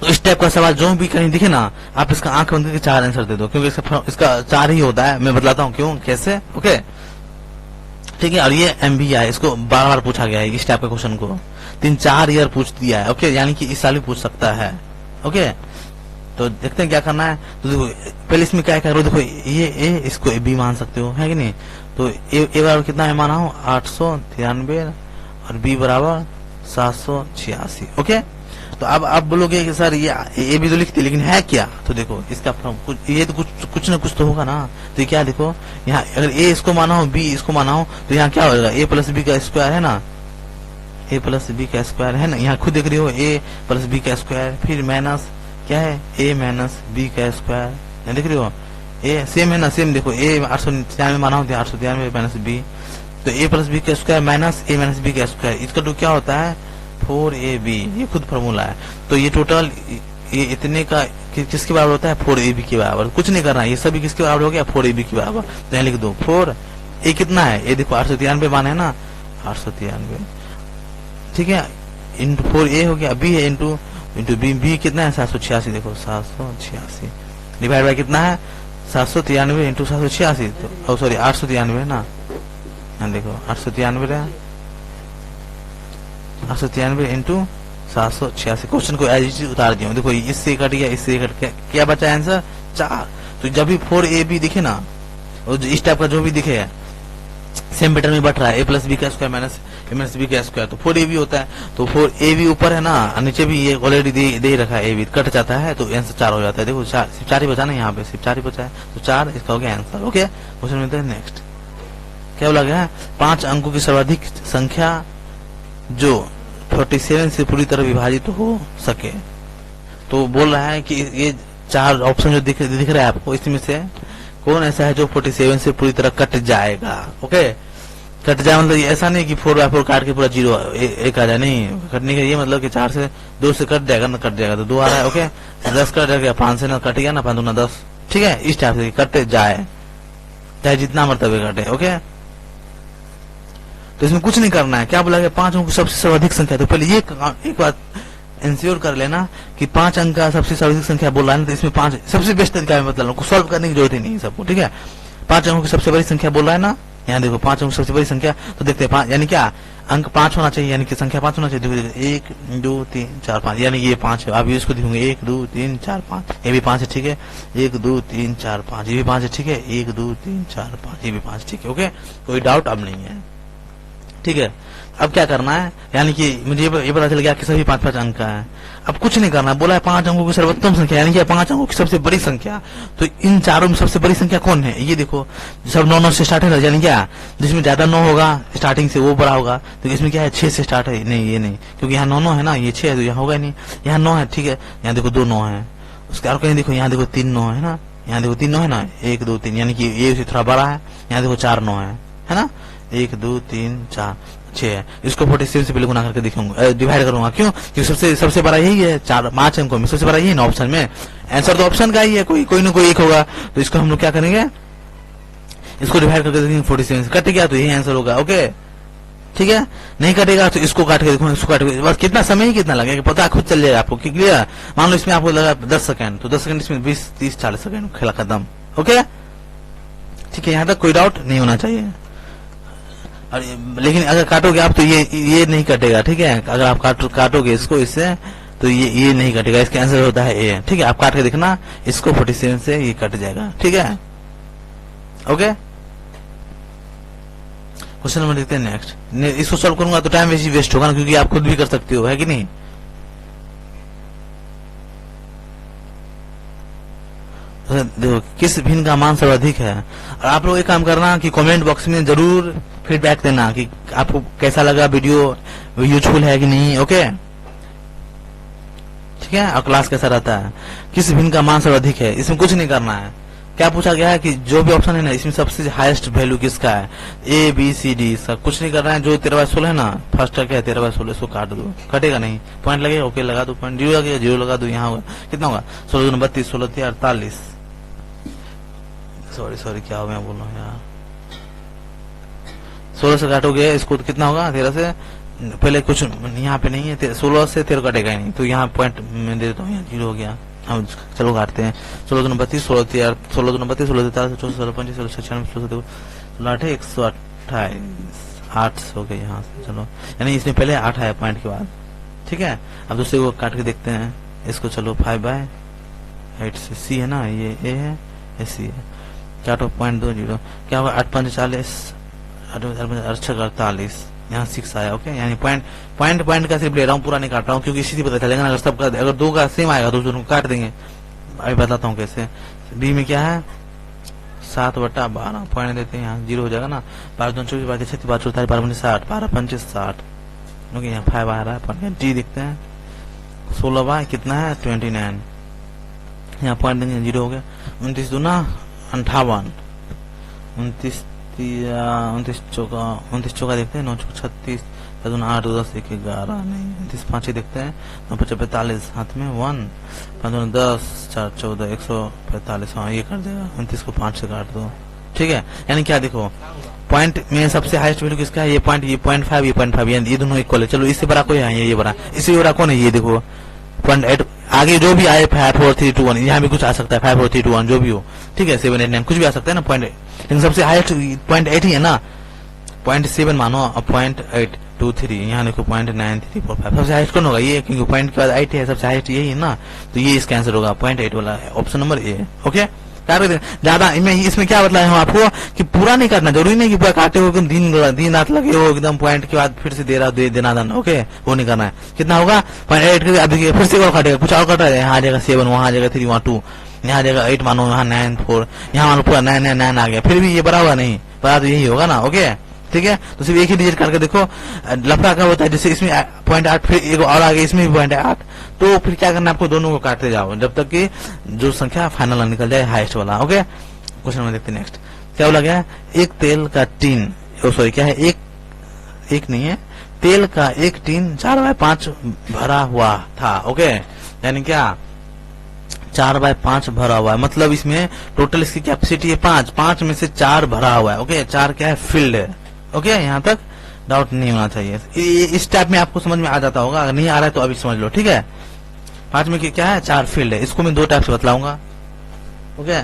तो इस टाइप का सवाल जो भी कहीं दिखे ना, आप इसका आंख बंद करके 4 आंसर दे दो, क्योंकि इसका 4 ही होता है। मैं बतलाता हूँ क्यों कैसे। ओके, ठीक है। और ये MBI है, इसको बार बार पूछा गया है, इस टाइप के क्वेश्चन को 3-4 ईयर पूछ दिया है। ओके, यानी कि इस साल भी पूछ सकता है। ओके, तो देखते हैं क्या करना है। तो देखो पहले इसमें क्या करो, देखो ये ए, इसको B मान सकते हो, है कि नहीं। तो ए बराबर कितना है माना हूँ 893 और B बराबर 786। ओके, तो अब आप बोलोगे कि सर ये भी तो लिखते, लेकिन है क्या। तो देखो इसका ये तो कुछ ना कुछ तो होगा ना। तो ये क्या, देखो यहाँ अगर A इसको माना हो, B इसको माना हो, तो यहाँ क्या होगा, A प्लस B का स्क्वायर है ना, ए प्लस बी का स्क्वायर है ना, यहाँ खुद देख रही हो ए प्लस बी का स्क्वायर, फिर माइनस क्या है ए माइनस बी का स्क्वायर, यहाँ देख रही हो ए सेम है ना, सेम देखो ए 893 माना होता है 893 माइनस बी, तो ए प्लस बी का स्क्वायर माइनस ए माइनस बी का स्क्वायर, इसका तो क्या होता है 4ab, ये खुद फॉर्मूला है। तो ये टोटल ये इतने का किसके बराबर होता है 4ab के बराबर, कुछ नहीं करना है, ये सभी किसके बराबर हो गया 4ab के बराबर। तो यहाँ लिख दो 4 ए कितना है, ये देखो 893 मान है ना 893, ठीक है, इंटू 4a हो गया, बी है इंटू बी कितना है 786, देखो 786 डिवाइड बाय कितना है 793 इंटू 786, तो सॉरी 893 ना, देखो 893 इंटू 786, क्वेश्चन को एज इट उतार दिया, देखो इससे कट गया, इससे कट गया, क्या बचा आंसर 4। तो जब भी 4ab दिखे ना, और इस टाइप का जो भी दिखे सेम पैटर्न में बट रहा है ए प्लस बी का स्क्वायर माइनस ए माइनस बी का स्क्वायर, तो 4ab होता है, तो 4ab ऊपर है ना, नीचे भी ये ऑलरेडी दे रखा है ab, कट जाता है तो आंसर 4 हो जाता है। देखो सिर्फ 4 ही बचा ना, यहाँ पे सिर्फ 4 ही बचा है, तो 4 इसका हो गया आंसर। ओके, क्वेश्चन मिलता है नेक्स्ट। क्या बोला गया है 5 अंकों की सर्वाधिक संख्या जो 47 से पूरी तरह विभाजित हो सके। तो बोल रहा है कि ये 4 ऑप्शन जो दिख रहा है आपको, इसमें से कौन ऐसा है जो 47 से पूरी तरह कट जाएगा। ओके, कट जाए मतलब ये ऐसा नहीं कि 4/4 काट के पूरा 0 एक आ जाए, नहीं, कटने का ये मतलब कि 4 से 2 से कट जाएगा ना, कट जाएगा तो 2 आ रहा है। ओके, 10 कट गया, 5 से ना कट गया ना, 5 दूना 10, ठीक है, इस टाइप से कटते जाए, चाहे जितना मरतबे कटे। ओके, तो इसमें कुछ नहीं करना है। क्या बोला गया 5 अंक सबसे सर्वाधिक संख्या, तो पहले ये एक बात इंश्योर कर लेना कि 5 अंक का सबसे सर्वाधिक संख्या बोल रहा है, तो इसमें 5 सबसे बेस्ट तरीका है, मतलब सॉल्व करने की जरूरत ही नहीं सबको, ठीक है। 5 अंकों की सबसे बड़ी संख्या बोल रहा है ना, यहाँ देखो 5 अंक सबसे बड़ी संख्या, तो देखते हैं 5 यानी क्या अंक 5 होना चाहिए, यानी कि संख्या 5 होना चाहिए। देखो 1 2 3 4 5, यानी ये 5 है, आप इसको देखोगे 1 2 3 4 5, ये भी 5 है, ठीक है, 1 2 3 4 5, ये भी 5 है, ठीक है, 1 2 3 4 5, ये भी 5, ठीक है। ओके, कोई डाउट अब नहीं है, ठीक है। अब क्या करना है, यानी कि मुझे ये पता चल गया कि सभी 5-5 अंक का है। अब कुछ नहीं करना, बोला है 5 अंकों की सर्वोत्तम संख्या, यानी कि 5 अंकों की सबसे बड़ी संख्या। तो इन चारों में सबसे बड़ी संख्या कौन है, ये देखो सब 9 से स्टार्ट है, यानी क्या जिसमें ज्यादा 9 होगा स्टार्टिंग से वो बड़ा होगा। तो इसमें क्या है 6 से स्टार्ट है, नहीं ये नहीं, क्योंकि यहाँ 9 है ना, ये 6 है तो यहाँ होगा नहीं, यहाँ 9 है, ठीक है, यहाँ देखो 2 9 है, उसके और कहीं देखो यहाँ देखो 3 9 है ना, यहाँ देखो 3 9 है ना, 1 2 3, यानी कि ये उसे थोड़ा बड़ा है, यहाँ देखो 4 9 है ना, 1 2 3 4 6 है। इसको 47 से पहले गुना करके दिखाऊंगा, डिवाइड करूंगा, क्यों, क्योंकि सबसे बड़ा यही है, 5 अंकों में सबसे बड़ा यही है ना ऑप्शन में, आंसर तो ऑप्शन का ही है, कोई ना कोई एक होगा। तो इसको हम लोग क्या करेंगे, इसको डिवाइड करके देखेंगे 47 से, कट गया तो यही आंसर होगा। ओके, ठीक है, नहीं कटेगा तो इसको काट के देखो, इसको काट के बस कितना समय ही कितना लगेगा पता खुद चल जाएगा आपको, क्लियर। मान लो इसमें आपको लगा 10 सेकंड, तो 10 सेकंड इसमें 20 30 40 सेकंड खेला खत्म। ओके, ठीक है, यहाँ तक कोई डाउट नहीं होना चाहिए। लेकिन अगर काटोगे आप तो ये नहीं कटेगा, ठीक है, अगर आप काटोगे इसको इससे तो ये नहीं कटेगा, इसका आंसर होता है ए, ठीक है। आप काट के देखना इसको 47 से ये कट जाएगा, ठीक है। ओके, क्वेश्चन नंबर देखते हैं नेक्स्ट। इसको सॉल्व करूंगा तो टाइम वेस्ट होगा ना, क्योंकि आप खुद भी कर सकते हो, है कि नहीं। देखो किस भिन्न का मान सर्वाधिक है, और आप लोग एक काम करना कि कमेंट बॉक्स में जरूर फीडबैक देना कि आपको कैसा लगा वीडियो, यूजफुल है कि नहीं। ओके, ठीक है, और क्लास कैसा रहता है, किस भिन्न का मान सर्वाधिक है, इसमें कुछ नहीं करना है। क्या पूछा गया है कि जो भी ऑप्शन है ना इसमें सबसे हाईएस्ट वैल्यू किसका है, ए बी सी डी, इसका कुछ नहीं करना है। जो 13/16 है ना, फर्स्ट का क्या है 13/16, इसको काट दो, कटेगा नहीं, पॉइंट लगेगा, ओके लगा दो, पॉइंट 0 लगेगा 0 लगा दो, यहाँ होगा कितना होगा 16 दूनी 32, 16 3 48, सॉरी क्या हो, मैं बोल रहा हूँ यार, 16 से काटोगे इसको तो कितना होगा 13 से, पहले कुछ यहाँ पे नहीं है, 16 से 13 कटेगा ही नहीं, तो यहाँ पॉइंट मैं दे देता हूँ, यहाँ 0 हो गया। हम चलो काटते हैं, 16 दूनी 32, 16 3 16 दूनी 32, 16 13 14 16 25 16 96 16 8 128 8 हो गए यहाँ से, चलो यानी इसमें पहले 8 आया पॉइंट के बाद, ठीक है। अब दूसरे को काट के देखते हैं इसको, चलो 5/8 से सी है ना, ये ए है, ये सी है, काटो 0.20, क्या होगा 8 5 40 48, यहाँ 6 आया। ओके, यानी पॉइंट का सिर्फ ले रहा हूँ, पूरा नहीं काट रहा हूँ, क्योंकि इसी से पता चलेगा ना, अगर सबका अगर 2 का सेम आएगा तो दोनों काट देंगे। अभी बताता हूँ कैसे। बी में क्या है 7/12 पॉइंट देते हैं, यहाँ 0 हो जाएगा ना, 12 2 24 12 36 12 44 12 50 60 12 5 60, ओके यहाँ 5 आ रहा है पॉइंट डी देखते हैं 16 बाय कितना है 29 यहाँ पॉइंट देंगे 0 हो गया 29 दूना 58 29 चौका देखते हैं 9 चौका 36 8 10 1 11 नहीं 29 5 देखते हैं 9 5 45 हाथ में 1 5 10 4 14 145 हाँ ये कर देगा 29 को 5 से काट दो ठीक है। यानी क्या देखो पॉइंट में सबसे हाईएस्ट वैल्यू किसका है ये पॉइंट ये 0.5 ये 0.5 ये दोनों इक्वल है। चलो इससे बड़ा कोई है ये बड़ा इससे बड़ा कौन है ये देखो 0.8 आगे जो भी आए 5 4 3 2 1 यहाँ भी कुछ आ सकता है 5 4 3 2 1 जो भी हो ठीक है 7 8 9 कुछ भी आ सकता है ना 0.8 लेकिन सबसे हाईएस्ट 0.8 ही है ना 0.7 मानो और 0.823 यहाँ देखो 0.9345 सबसे हाईएस्ट कौन होगा ये क्योंकि पॉइंट के बाद 8 है सबसे हाईएस्ट यही है ना तो ये इसका आंसर होगा 0.8 वाला ऑप्शन नंबर ए। ओके ज्यादा इसमें क्या बताया हम आपको कि पूरा नहीं करना जरूरी नहीं कि पूरा काटे हो दिन रात लगे हो एकदम पॉइंट के बाद फिर से देना देना ओके वो नहीं करना है। कितना होगा 0.8 अब देखिए फिर से और काटेगा कुछ और काटा है यहाँ आ जाएगा 7 वहाँ आ जाएगा 3 वहाँ 2 यहाँ आ जाएगा 8 मानो यहाँ 9 4 यहाँ मानो पूरा 9 9 9 आ गया फिर भी ये बड़ा होगा नहीं बड़ा तो यही होगा ना ओके ठीक है। तो सिर्फ एक ही डिजिट करके देखो लफड़ा क्या होता है जैसे इसमें 0.8 फिर एक और आगे इसमें भी 0.8 तो फिर क्या करना है आपको दोनों को काटते जाओ जब तक कि जो संख्या फाइनल निकल जाए हाईएस्ट वाला। ओके क्वेश्चन में देखते नेक्स्ट क्या बोला गया एक तेल का टीन सॉरी क्या है एक नहीं है तेल का एक टीन 4/5 भरा हुआ था। ओके यानी क्या 4/5 भरा हुआ है मतलब इसमें टोटल इसकी कैपेसिटी है 5 में से 4 भरा हुआ है। ओके 4 क्या है फील्ड है। ओके यहाँ तक डाउट नहीं होना चाहिए इस टाइप में आपको समझ में आ जाता होगा अगर नहीं आ रहा है तो अभी समझ लो ठीक है। 5 में क्या है 4 फील्ड है इसको मैं 2 टाइप से बतलाऊंगा। ओके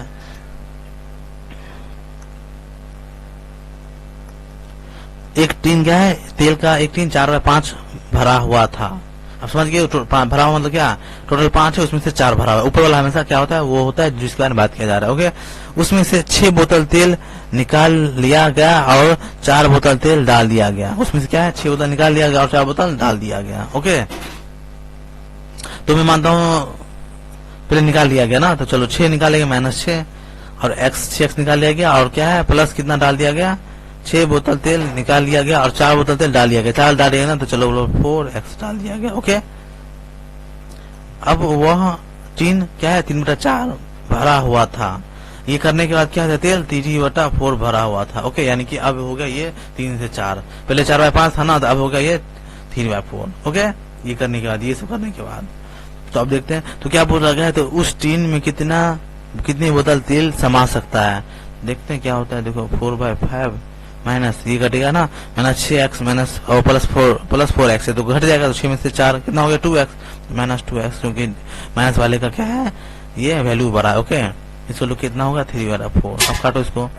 एक टीन क्या है तेल का एक टीन 4/5 भरा हुआ था। अब समझ गए भरा हुआ मतलब क्या टोटल 5 है उसमें से 4 भरा हुआ ऊपर वाला हमेशा क्या होता है वो होता है जिसके बारे में बात किया जा रहा है। ओके उसमें से 6 बोतल तेल निकाल लिया गया और 4 बोतल तेल डाल दिया गया उसमें से क्या है 6 बोतल निकाल लिया गया और 4 बोतल डाल दिया गया। ओके तो मैं मानता हूँ पहले निकाल लिया गया ना तो चलो 6 निकालेंगे -6 और x निकाल लिया गया और क्या है प्लस कितना डाल दिया गया 6 बोतल तेल निकाल लिया गया और 4 बोतल तेल डाल दिया गया 4 डाल दिया ना तो चलो 4x डाल दिया गया। ओके अब वह टीन क्या है 3/4 भरा हुआ था ये करने के बाद क्या है तेल 3/4 भरा हुआ था। ओके यानी कि अब हो गया ये 3 से 4 पहले 4/5 था ना तो अब हो गया ये 3/4। ओके ये करने के बाद ये सब करने के बाद तो अब देखते हैं तो क्या बोला गया है तो उस टीन में कितनी बोतल तेल समा सकता है देखते हैं क्या होता है। देखो 4/5 माइनस ये घटेगा ना -6x माइनस और प्लस 4x है तो घट जाएगा तो 6 में से 4 कितना हो गया 2x -2x क्योंकि माइनस वाले का क्या है ये वैल्यू बड़ा है। ओके इसको लोग कितना होगा 3/4 अब काटो इसको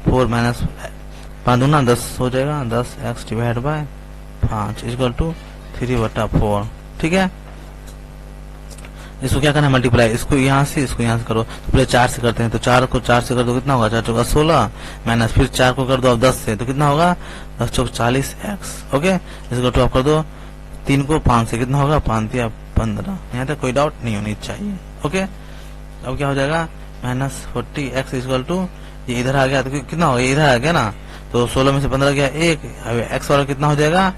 4 माइनस 5 दूना 10 हो जाएगा 10x divide by 5 equal to 3/4 ठीक है। इसको क्या करना है मल्टीप्लाई इसको यहाँ से करो तो पहले 4 से करते हैं तो 4 को 4 से कर दो कितना होगा 4 चौका 16 माइनस फिर 4 को कर दो अब 10 से तो कितना होगा 10 चौक 40x। ओके इसको 2 आप कर दो 3 को 5 से कितना होगा 5 या 15 यहाँ तक कोई डाउट नहीं होनी चाहिए। ओके अब क्या हो जाएगा -40x इक्वल टू ये इधर आ गया तो कितना होगा इधर आ गया ना तो 16 में से 15 गया 1 x वाला कितना हो जाएगा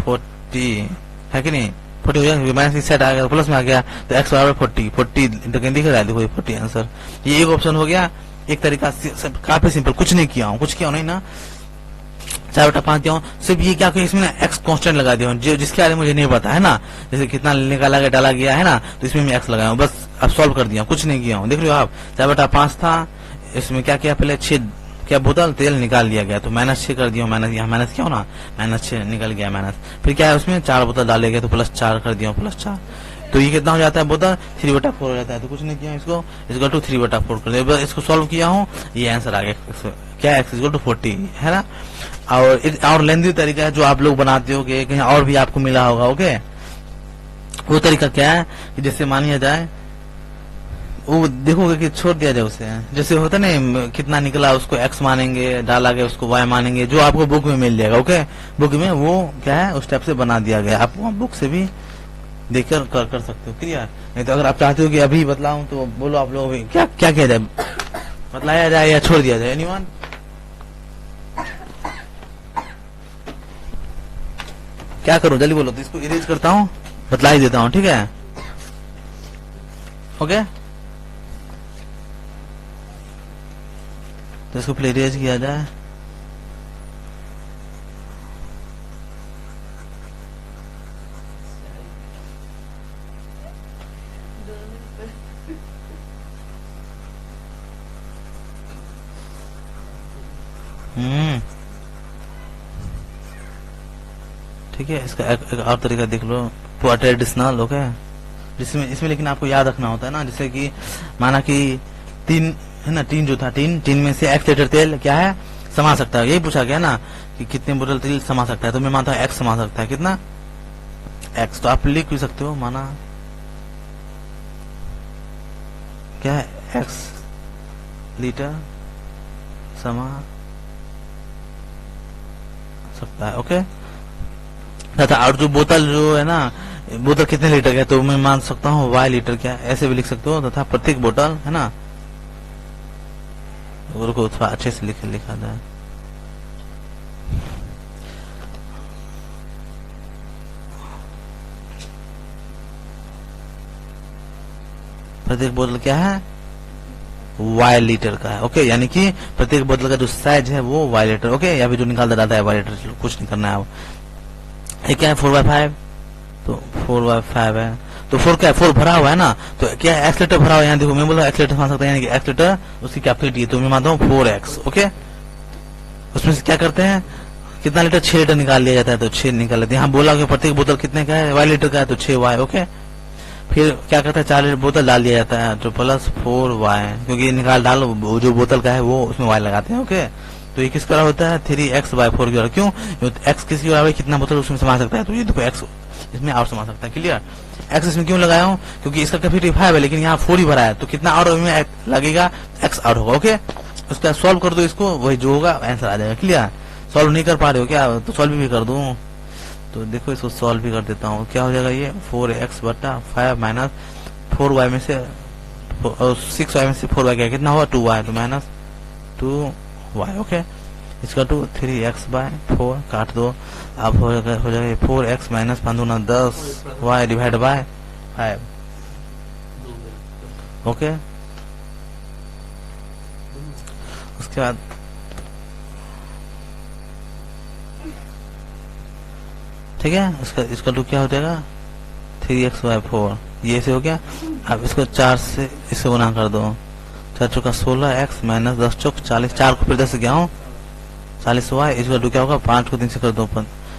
40 है कि नहीं 40 हो जाएगा माइनस की सेट आ गया प्लस में आ गया तो x बराबर 40 दिख रहा है देखो 40 आंसर ये एक ऑप्शन हो गया। एक तरीका काफी सिंपल कुछ नहीं किया हूँ नहीं ना 4/5 दिया हूँ सिर्फ ये क्या इसमें ना x कांस्टेंट लगा दिया हूँ जो जिसके बारे में मुझे नहीं पता है ना जैसे कितना निकाला गया डाला गया है ना तो इसमें मैं x लगाया हूँ बस अब सॉल्व कर दिया कुछ नहीं किया हूँ। देख लो आप 4/5 था इसमें क्या किया पहले 6 क्या बोतल तेल निकाल लिया गया तो -6 कर दिया माइनस यहाँ माइनस क्या हो ना -6 निकल गया माइनस फिर क्या है उसमें 4 बोतल डाले गए तो +4 कर दिया +4 तो ये कितना हो जाता है बोतल 3/4 हो जाता है तो कुछ नहीं किया इसको 3/4 कर दिया इसको सॉल्व किया हूँ ये आंसर आ गया क्या x = 40 है ना। और एक और लेंदी तरीका है जो आप लोग बनाते हो कहीं और भी आपको मिला होगा। ओके वो तरीका क्या है कि जैसे मानिए जाए वो देखोगे कि छोड़ दिया जाए उसे जैसे होता है कितना निकला उसको x मानेंगे डाला गया उसको y मानेंगे जो आपको बुक में मिल जाएगा। ओके बुक में वो क्या है उस टाइप से बना दिया गया आप बुक से भी देखकर कर सकते हो क्लियर। नहीं तो अगर आप चाहते हो कि अभी बतलाऊं तो बोलो आप लोग क्या क्या किया जाए बतलाया जाए या छोड़ दिया जाए एनीवन। क्या करूं जल्दी बोलो, तो इसको इरेज करता हूं, बतला ही देता हूं, ठीक है। ओके, तो इसको पहले इरेज किया जाए। ठीक है, इसका एक और तरीका देख लो, ट्रेडिशनल। ओके, जिसमें इसमें लेकिन आपको याद रखना होता है ना, जैसे कि माना कि 3 है ना, 3 जो था, 3 में से x लीटर तेल क्या है समा सकता है, यही पूछा गया ना कि कितने बोतल तेल समा सकता है, तो मैं मानता हूँ x समा सकता है, कितना x, तो आप लिख भी सकते हो, माना क्या है x लीटर समा सकता है। ओके, तथा और जो बोतल जो है ना, बोतल कितने लीटर का है, तो मैं मान सकता हूँ y लीटर क्या, ऐसे भी लिख सकते हो, तथा प्रत्येक बोतल है ना, को थोड़ा अच्छे से लिखा जाए, प्रत्येक बोतल क्या है y लीटर का है। ओके, यानी कि प्रत्येक बोतल का जो साइज है वो y लीटर। ओके, या फिर जो निकाल देता है y लीटर, कुछ नहीं करना है अब। ये क्या है 4/5, तो 4/5 है, तो 4 क्या है, 4 भरा हुआ है ना, तो क्या है x लीटर भरा हुआ है, यहाँ देखो मैं बोला x लीटर मान सकता है, यानी कि x लीटर उसकी कैपेसिटी है, तो मैं मानता हूँ 4x। ओके, उसमें से क्या करते हैं, कितना लीटर, 6 लीटर निकाल लिया जाता है, तो 6 निकाल लेते हैं। यहाँ बोला कि प्रत्येक बोतल कितने का है, y लीटर का है, तो 6y। ओके, फिर क्या करता है, 4 लीटर बोतल डाल दिया जाता है, तो प्लस 4y, क्योंकि निकाल डालो जो बोतल का है वो उसमें y लगाते हैं। ओके, तो ये किसका होता है 3x/4 की, क्यों, x किसकी बराबर, कितना बोतल उसमें समा सकता है, तो ये देखो x इसमें और समा सकता है। क्लियर, x इसमें क्यों लगाया हूँ, क्योंकि इसका कैपेसिटी 5 है, लेकिन यहाँ 4 ही भरा है, तो कितना और में लगेगा, x आउट होगा। ओके, उसका सॉल्व कर दो इसको, वही जो होगा आंसर आ जाएगा। क्लियर, सॉल्व नहीं कर पा रहे हो क्या, तो सॉल्व भी कर दूं, तो देखो इसको सॉल्व भी कर देता हूँ, क्या हो जाएगा ये 4x/5 माइनस 4y में से 6y में से 4y क्या कितना हुआ 2y, तो माइनस 2y। ओके, इसका 3x/4 काट दो, अब हो जाएगा 4x माइनस 5 दूना 10y डिवाइड बाय 5। ओके, उसके बाद ठीक है, इसका 2 क्या हो जाएगा 3x/4, ये ऐसे हो गया। अब इसको 4 से इससे गुना कर दो, 4 चौका 16x माइनस 10 चौक 40, 4 को फिर 10 से गया हूँ 40y, इसका 2 क्या होगा 5 को 3 से कर दो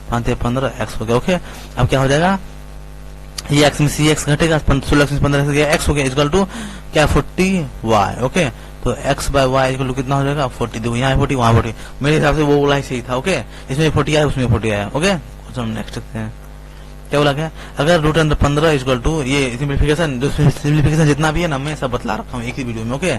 5 या 15x हो गया। ओके, अब क्या हो जाएगा, ये x में से x घटेगा, 16 में 15 से गया x हो गया, इक्वल टू क्या 40y। ओके, तो x/y इक्वल टू कितना हो जाएगा 40, देखो यहाँ 40 वहाँ 40, मेरे हिसाब से वो बोला ही सही था। ओके, इसमें 40 आया उसमें 40 आया। ओके, नेक्स्ट देखते हैं क्या बोला गया, अगर √15 इक्वल टू, ये सिंप्लीफिकेशन, जो सिंप्लीफिकेशन जितना भी है ना मैं सब बतला रखा हूँ एक ही वीडियो में। ओके,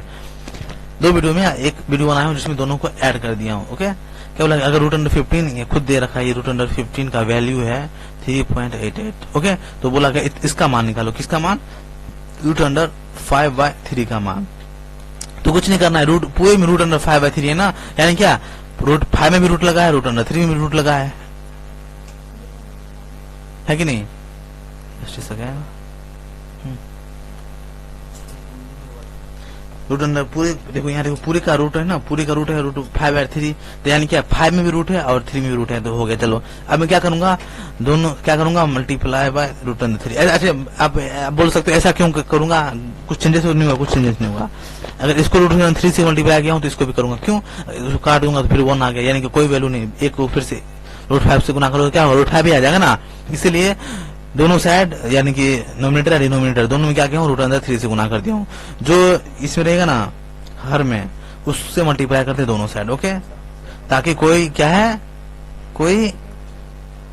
2 वीडियो में, एक वीडियो बनाया हूँ जिसमें दोनों को ऐड कर दिया हूँ। ओके, क्या बोला, अगर √15 ये खुद दे रखा है, ये √15 का वैल्यू है 3.88। ओके, तो बोला गया इसका मान निकालो, किसका मान, √5/3 का मान। तो कुछ नहीं करना है, पूरे में √5/3 है ना, यानी क्या √5 में भी रूट लगा है, √3 में भी रूट लगा है कि नहीं, √, पूरे देखो यहाँ देखो पूरे का रूट है ना, पूरे का रूट है √5/3, तो यानी क्या 5 में भी रूट है और 3 में भी रूट है, तो हो गया। चलो अब मैं क्या करूंगा, दोनों क्या करूंगा मल्टीप्लाई बाय √3। अच्छा आप बोल सकते हो ऐसा क्यों करूंगा, कुछ चेंजेस नहीं होगा, कुछ चेंजेस नहीं होगा। अगर इसको √3 से मल्टीप्लाई किया हूँ तो इसको भी करूंगा, क्यों, काट दूंगा तो फिर 1 आ गया, यानी कि कोई वैल्यू नहीं, एक को फिर से √5 से गुना करो क्या होगा, √5 भी आ जाएगा ना, इसीलिए दोनों साइड यानी कि नोमिनेटर और डिनोमिनेटर दोनों में क्या किया हूँ √3 से गुना कर दिया हूँ, जो इसमें रहेगा ना हर में उससे मल्टीप्लाई करते दोनों साइड। ओके, ताकि कोई क्या है, कोई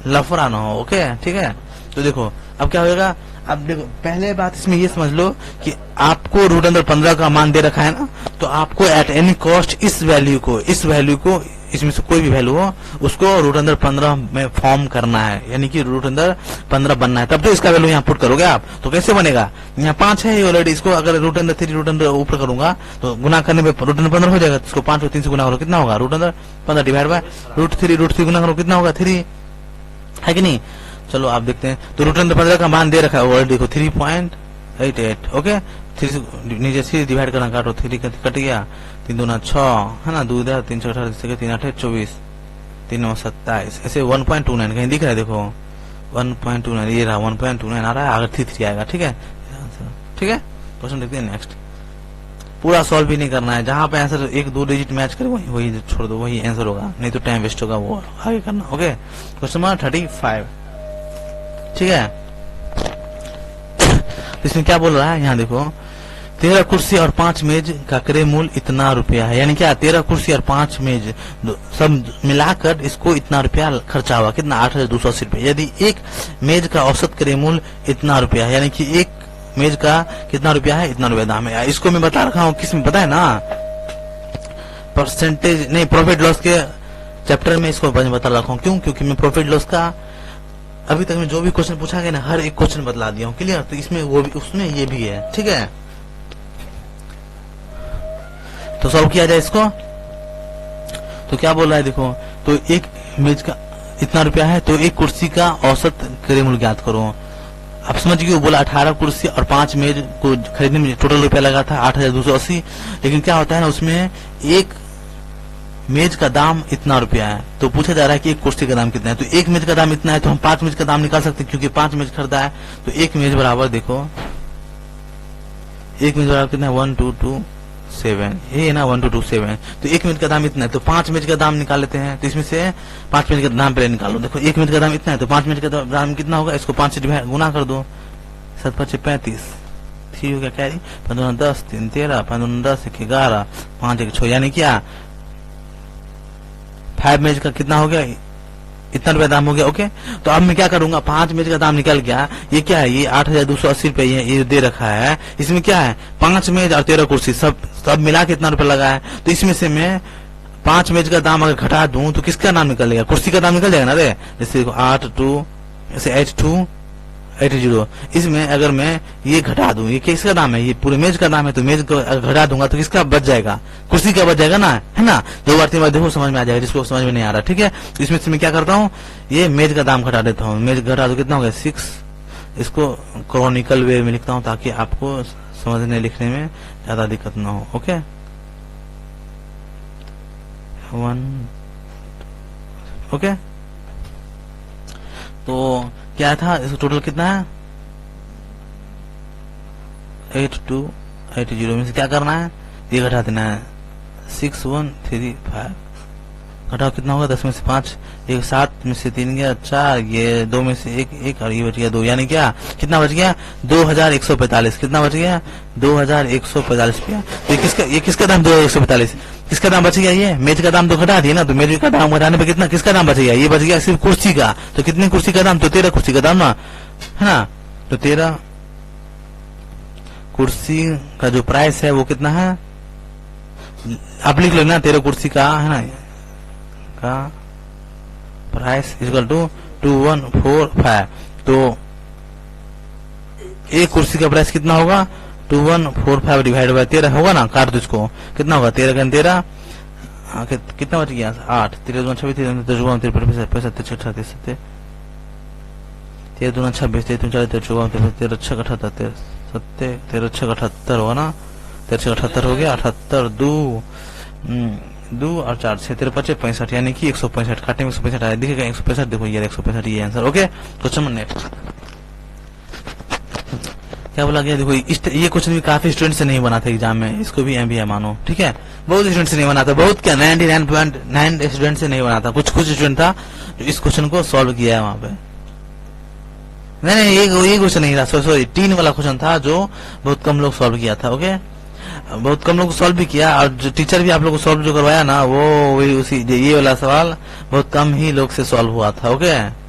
लफड़ा ना हो। ओके, ठीक है, तो देखो अब क्या होगा, अब देखो पहले बात इसमें ये समझ लो कि आपको √15 का मान दे रखा है ना, तो आपको एट एनी कॉस्ट इस वैल्यू को इसमें से कोई भी वैल्यू हो उसको √15 में फॉर्म करना है, यानी कि √15 बनना है, तब तो इसका वैल्यू यहाँ पुट करोगे आप। तो कैसे बनेगा, यहाँ 5 है ऑलरेडी, इसको अगर √3 ऊपर करूंगा तो गुना करने में √15 हो जाएगा, तो इसको 5 को 3 से गुना करो कितना होगा √15 डिवाइड बाय √3 गुना करो कितना होगा 3। है कि नहीं। चलो आप देखते हैं, तो रूट अंडर 15 का मान दे रखा है ऑलरेडी, देखो 3.88। ओके, 3 से नीचे 3 डिवाइड करना, काटो 3 कट गया, 3 दूना 6 है ना, 2 3 6 18 3 8 24 3 9 27, ऐसे 1.29 कहीं दिख रहा है, देखो 1.29 ये रहा, 1.29 आ रहा है, अगर 3 आएगा। ठीक है, ठीक है। क्वेश्चन देखते हैं नेक्स्ट। पूरा सॉल्व भी नहीं करना है, जहां पे आंसर 1-2 डिजिट मैच करे वही छोड़ दो, वही आंसर होगा, नहीं तो टाइम वेस्ट होगा, वो आगे करना। Okay, question number 35। ठीक है, तो इसमें क्या बोल रहा है, यहाँ देखो 13 कुर्सी और 5 मेज का क्रय मूल्य इतना रुपया है, यानी क्या 13 कुर्सी और 5 मेज सब मिलाकर इसको इतना रुपया खर्चा हुआ, कितना 8,280 रुपया। यदि एक मेज का औसत क्रय मूल्य इतना रुपया है, यानी कि एक मेज का कितना रुपया है, इतना रुपया दाम है। इसको मैं बता रखा हूँ, किसमें पता है ना, परसेंटेज नहीं, प्रॉफिट लॉस के चैप्टर में इसको बता रखा हूँ। क्यों? क्योंकि मैं प्रॉफिट लॉस का अभी तक में जो भी क्वेश्चन पूछा गया ना, हर एक क्वेश्चन बतला दिया हूँ, क्लियर। तो इसमें वो भी, उसमें ये भी है। ठीक है, तो सॉल्व किया जाए इसको। तो क्या बोल रहा है, देखो, तो एक मेज का इतना रुपया है, तो एक कुर्सी का औसत क्रय मूल्य ज्ञात करो। आप समझ गए, बोला 18 कुर्सी और 5 मेज को खरीदने में टोटल रुपया लगा था 8,280, लेकिन क्या होता है ना, उसमें एक मेज का दाम इतना रुपया है, तो पूछा जा रहा है कि एक कुर्सी का दाम कितना है। तो एक मेज का दाम इतना है, तो हम 5 मेज का दाम निकाल सकते हैं, क्योंकि 5 मेज खरीदा है। तो एक मेज बराबर, देखो एक मेज बराबर कितना है, 1227, ये ना 1227। तो एक मेज का दाम इतना है, तो 5 मेज का दाम निकाल लेते हैं। तो इसमें से 5 मेज का दाम पहले निकालो। देखो एक मेज का दाम इतना है, तो 5 मेज का दाम कितना होगा, इसको 5 से डिवाइड गुना कर दो, 7 5 35, 3 हो गया कैरी, 15 10 3 13, 15 10 1 11, 5 1 6, यानी क्या 5 मेज का कितना हो गया, इतना रुपया दाम हो गया। ओके, तो अब मैं क्या करूंगा, 5 मेज का दाम निकल गया, ये क्या है, ये 8,280 रुपये ये दे रखा है। इसमें क्या है, 5 मेज और 13 कुर्सी सब मिला के इतना रुपया लगा है। तो इसमें से मैं 5 मेज का दाम अगर घटा दूं तो किसका नाम निकलेगा, कुर्सी का दाम निकल जाएगा ना रे। जैसे 82 80, इसमें अगर मैं ये घटा दूं, ये किसका दाम है, ये पूरे मेज का दाम है, तो मेज को अगर घटा दूंगा तो किसका बच जाएगा, कुर्सी का बच जाएगा ना, है ना। 2 बार 3 बार देखो समझ में आ जाएगा, जिसको समझ में नहीं आ रहा। ठीक है, तो इसमें से मैं क्या करता हूँ, ये मेज का दाम घटा देता हूँ, मेज घटा दो कितना हो गया 6, इसको क्रॉनिकल वे में लिखता हूँ ताकि आपको समझने लिखने में ज्यादा दिक्कत ना हो। ओके, 1 ओके, तो क्या था, इसका टोटल कितना है 8280 में से क्या करना है, ये घटा देना है 6135, घटाओ कितना होगा, 10 में से 5, 1 7 में से 3 गया 4, ये 2 में से 1 और ये बच गया 2, यानी क्या कितना बच गया 2145, कितना बच गया 2145 रुपया। तो ये किसका दाम 2145, किसका दाम बच गया, ये मेज का दाम तो घटा दिया ना, तो मेज का दाम घटाने पे कितना, किसका दाम बच गया, ये बच गया सिर्फ कुर्सी का। तो कितनी कुर्सी का दाम, तो 13 कुर्सी का दाम ना, है ना। तो 13 कुर्सी का जो प्राइस है वो कितना है, आप लिख लेना, 13 कुर्सी का, है ना, का प्राइस इक्वल टू 2145। तो एक कुर्सी का प्राइस कितना होगा, 2145 डिवाइड बाय 13 होगा ना, काट दो इसको, कितना होगा 13 का 13, कितना बच गया 8, 13 2 26 13 2 53 55 56 38 13 2 26 13 4 13 13 6 78 13 6 78 होगा ना, 13 6 78 हो गया, 78 2 और 4 6 13 25 65, यानी कि 165, काटे में 165 आया, दिखेगा 165, देखो ये 165 ये answer. Okay, question number next क्या बोला गया, देखो ये क्वेश्चन भी काफी स्टूडेंट से नहीं बना था एग्जाम में, इसको भी एम मानो। ठीक है, बहुत स्टूडेंट से नहीं बना था, बहुत क्या 99.9 स्टूडेंट से नहीं बना था, कुछ स्टूडेंट था जो इस क्वेश्चन को सॉल्व किया है वहां पे। नहीं ये क्वेश्चन नहीं था, सॉरी 3 वाला क्वेश्चन था जो बहुत कम लोग सॉल्व किया था। ओके, बहुत कम लोग सॉल्व भी किया, और जो टीचर भी आप लोग को सॉल्व जो करवाया ना, वो वही उसी ये वाला सवाल बहुत कम ही लोग से सॉल्व हुआ था। ओके,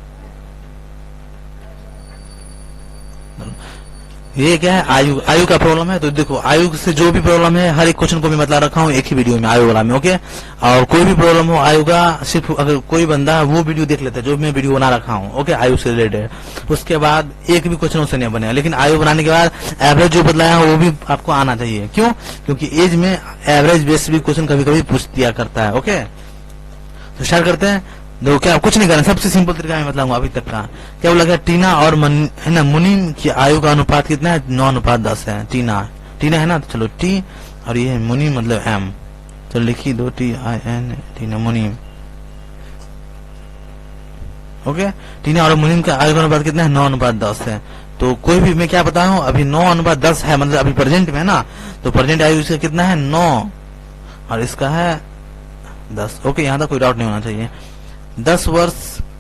ये क्या है, आयु का प्रॉब्लम है। तो देखो आयु से जो भी प्रॉब्लम है, हर एक क्वेश्चन को मैं बता रखा हूँ एक ही वीडियो में, आयु वाला में। ओके, और कोई भी प्रॉब्लम हो आयु का, सिर्फ अगर कोई बंदा वो वीडियो देख लेता है जो मैं वीडियो बना रखा हूँ, ओके, आयु से रिलेटेड, उसके बाद एक भी क्वेश्चन उससे नहीं बनेगा। लेकिन आयु बनाने के बाद एवरेज जो बदलाया है वो भी आपको आना चाहिए। क्यों? क्योंकि एज में एवरेज बेस भी क्वेश्चन कभी कभी पूछ दिया करता है। ओके, तो स्टार्ट करते हैं। देखो क्या कुछ नहीं करना, सबसे सिंपल तरीका मैं बताऊंगा अभी तक का। क्या बोला गया, टीना और है ना मुनीम की आयु का अनुपात कितना है, 9:10 है। टीना है ना, तो चलो टी और ये मुनीम मतलब एम, तो लिखी दो TIN, टीना मुनीम। ओके, टीना और मुनीम का आयु का अनुपात कितना है, 9:10 है। तो कोई भी मैं क्या बता रहा हूँ, अभी 9:10 है, मतलब अभी प्रेजेंट में है ना, तो प्रेजेंट आयु इसका कितना है 9 और इसका है 10। ओके, यहाँ तक कोई डाउट नहीं होना चाहिए। 10 वर्ष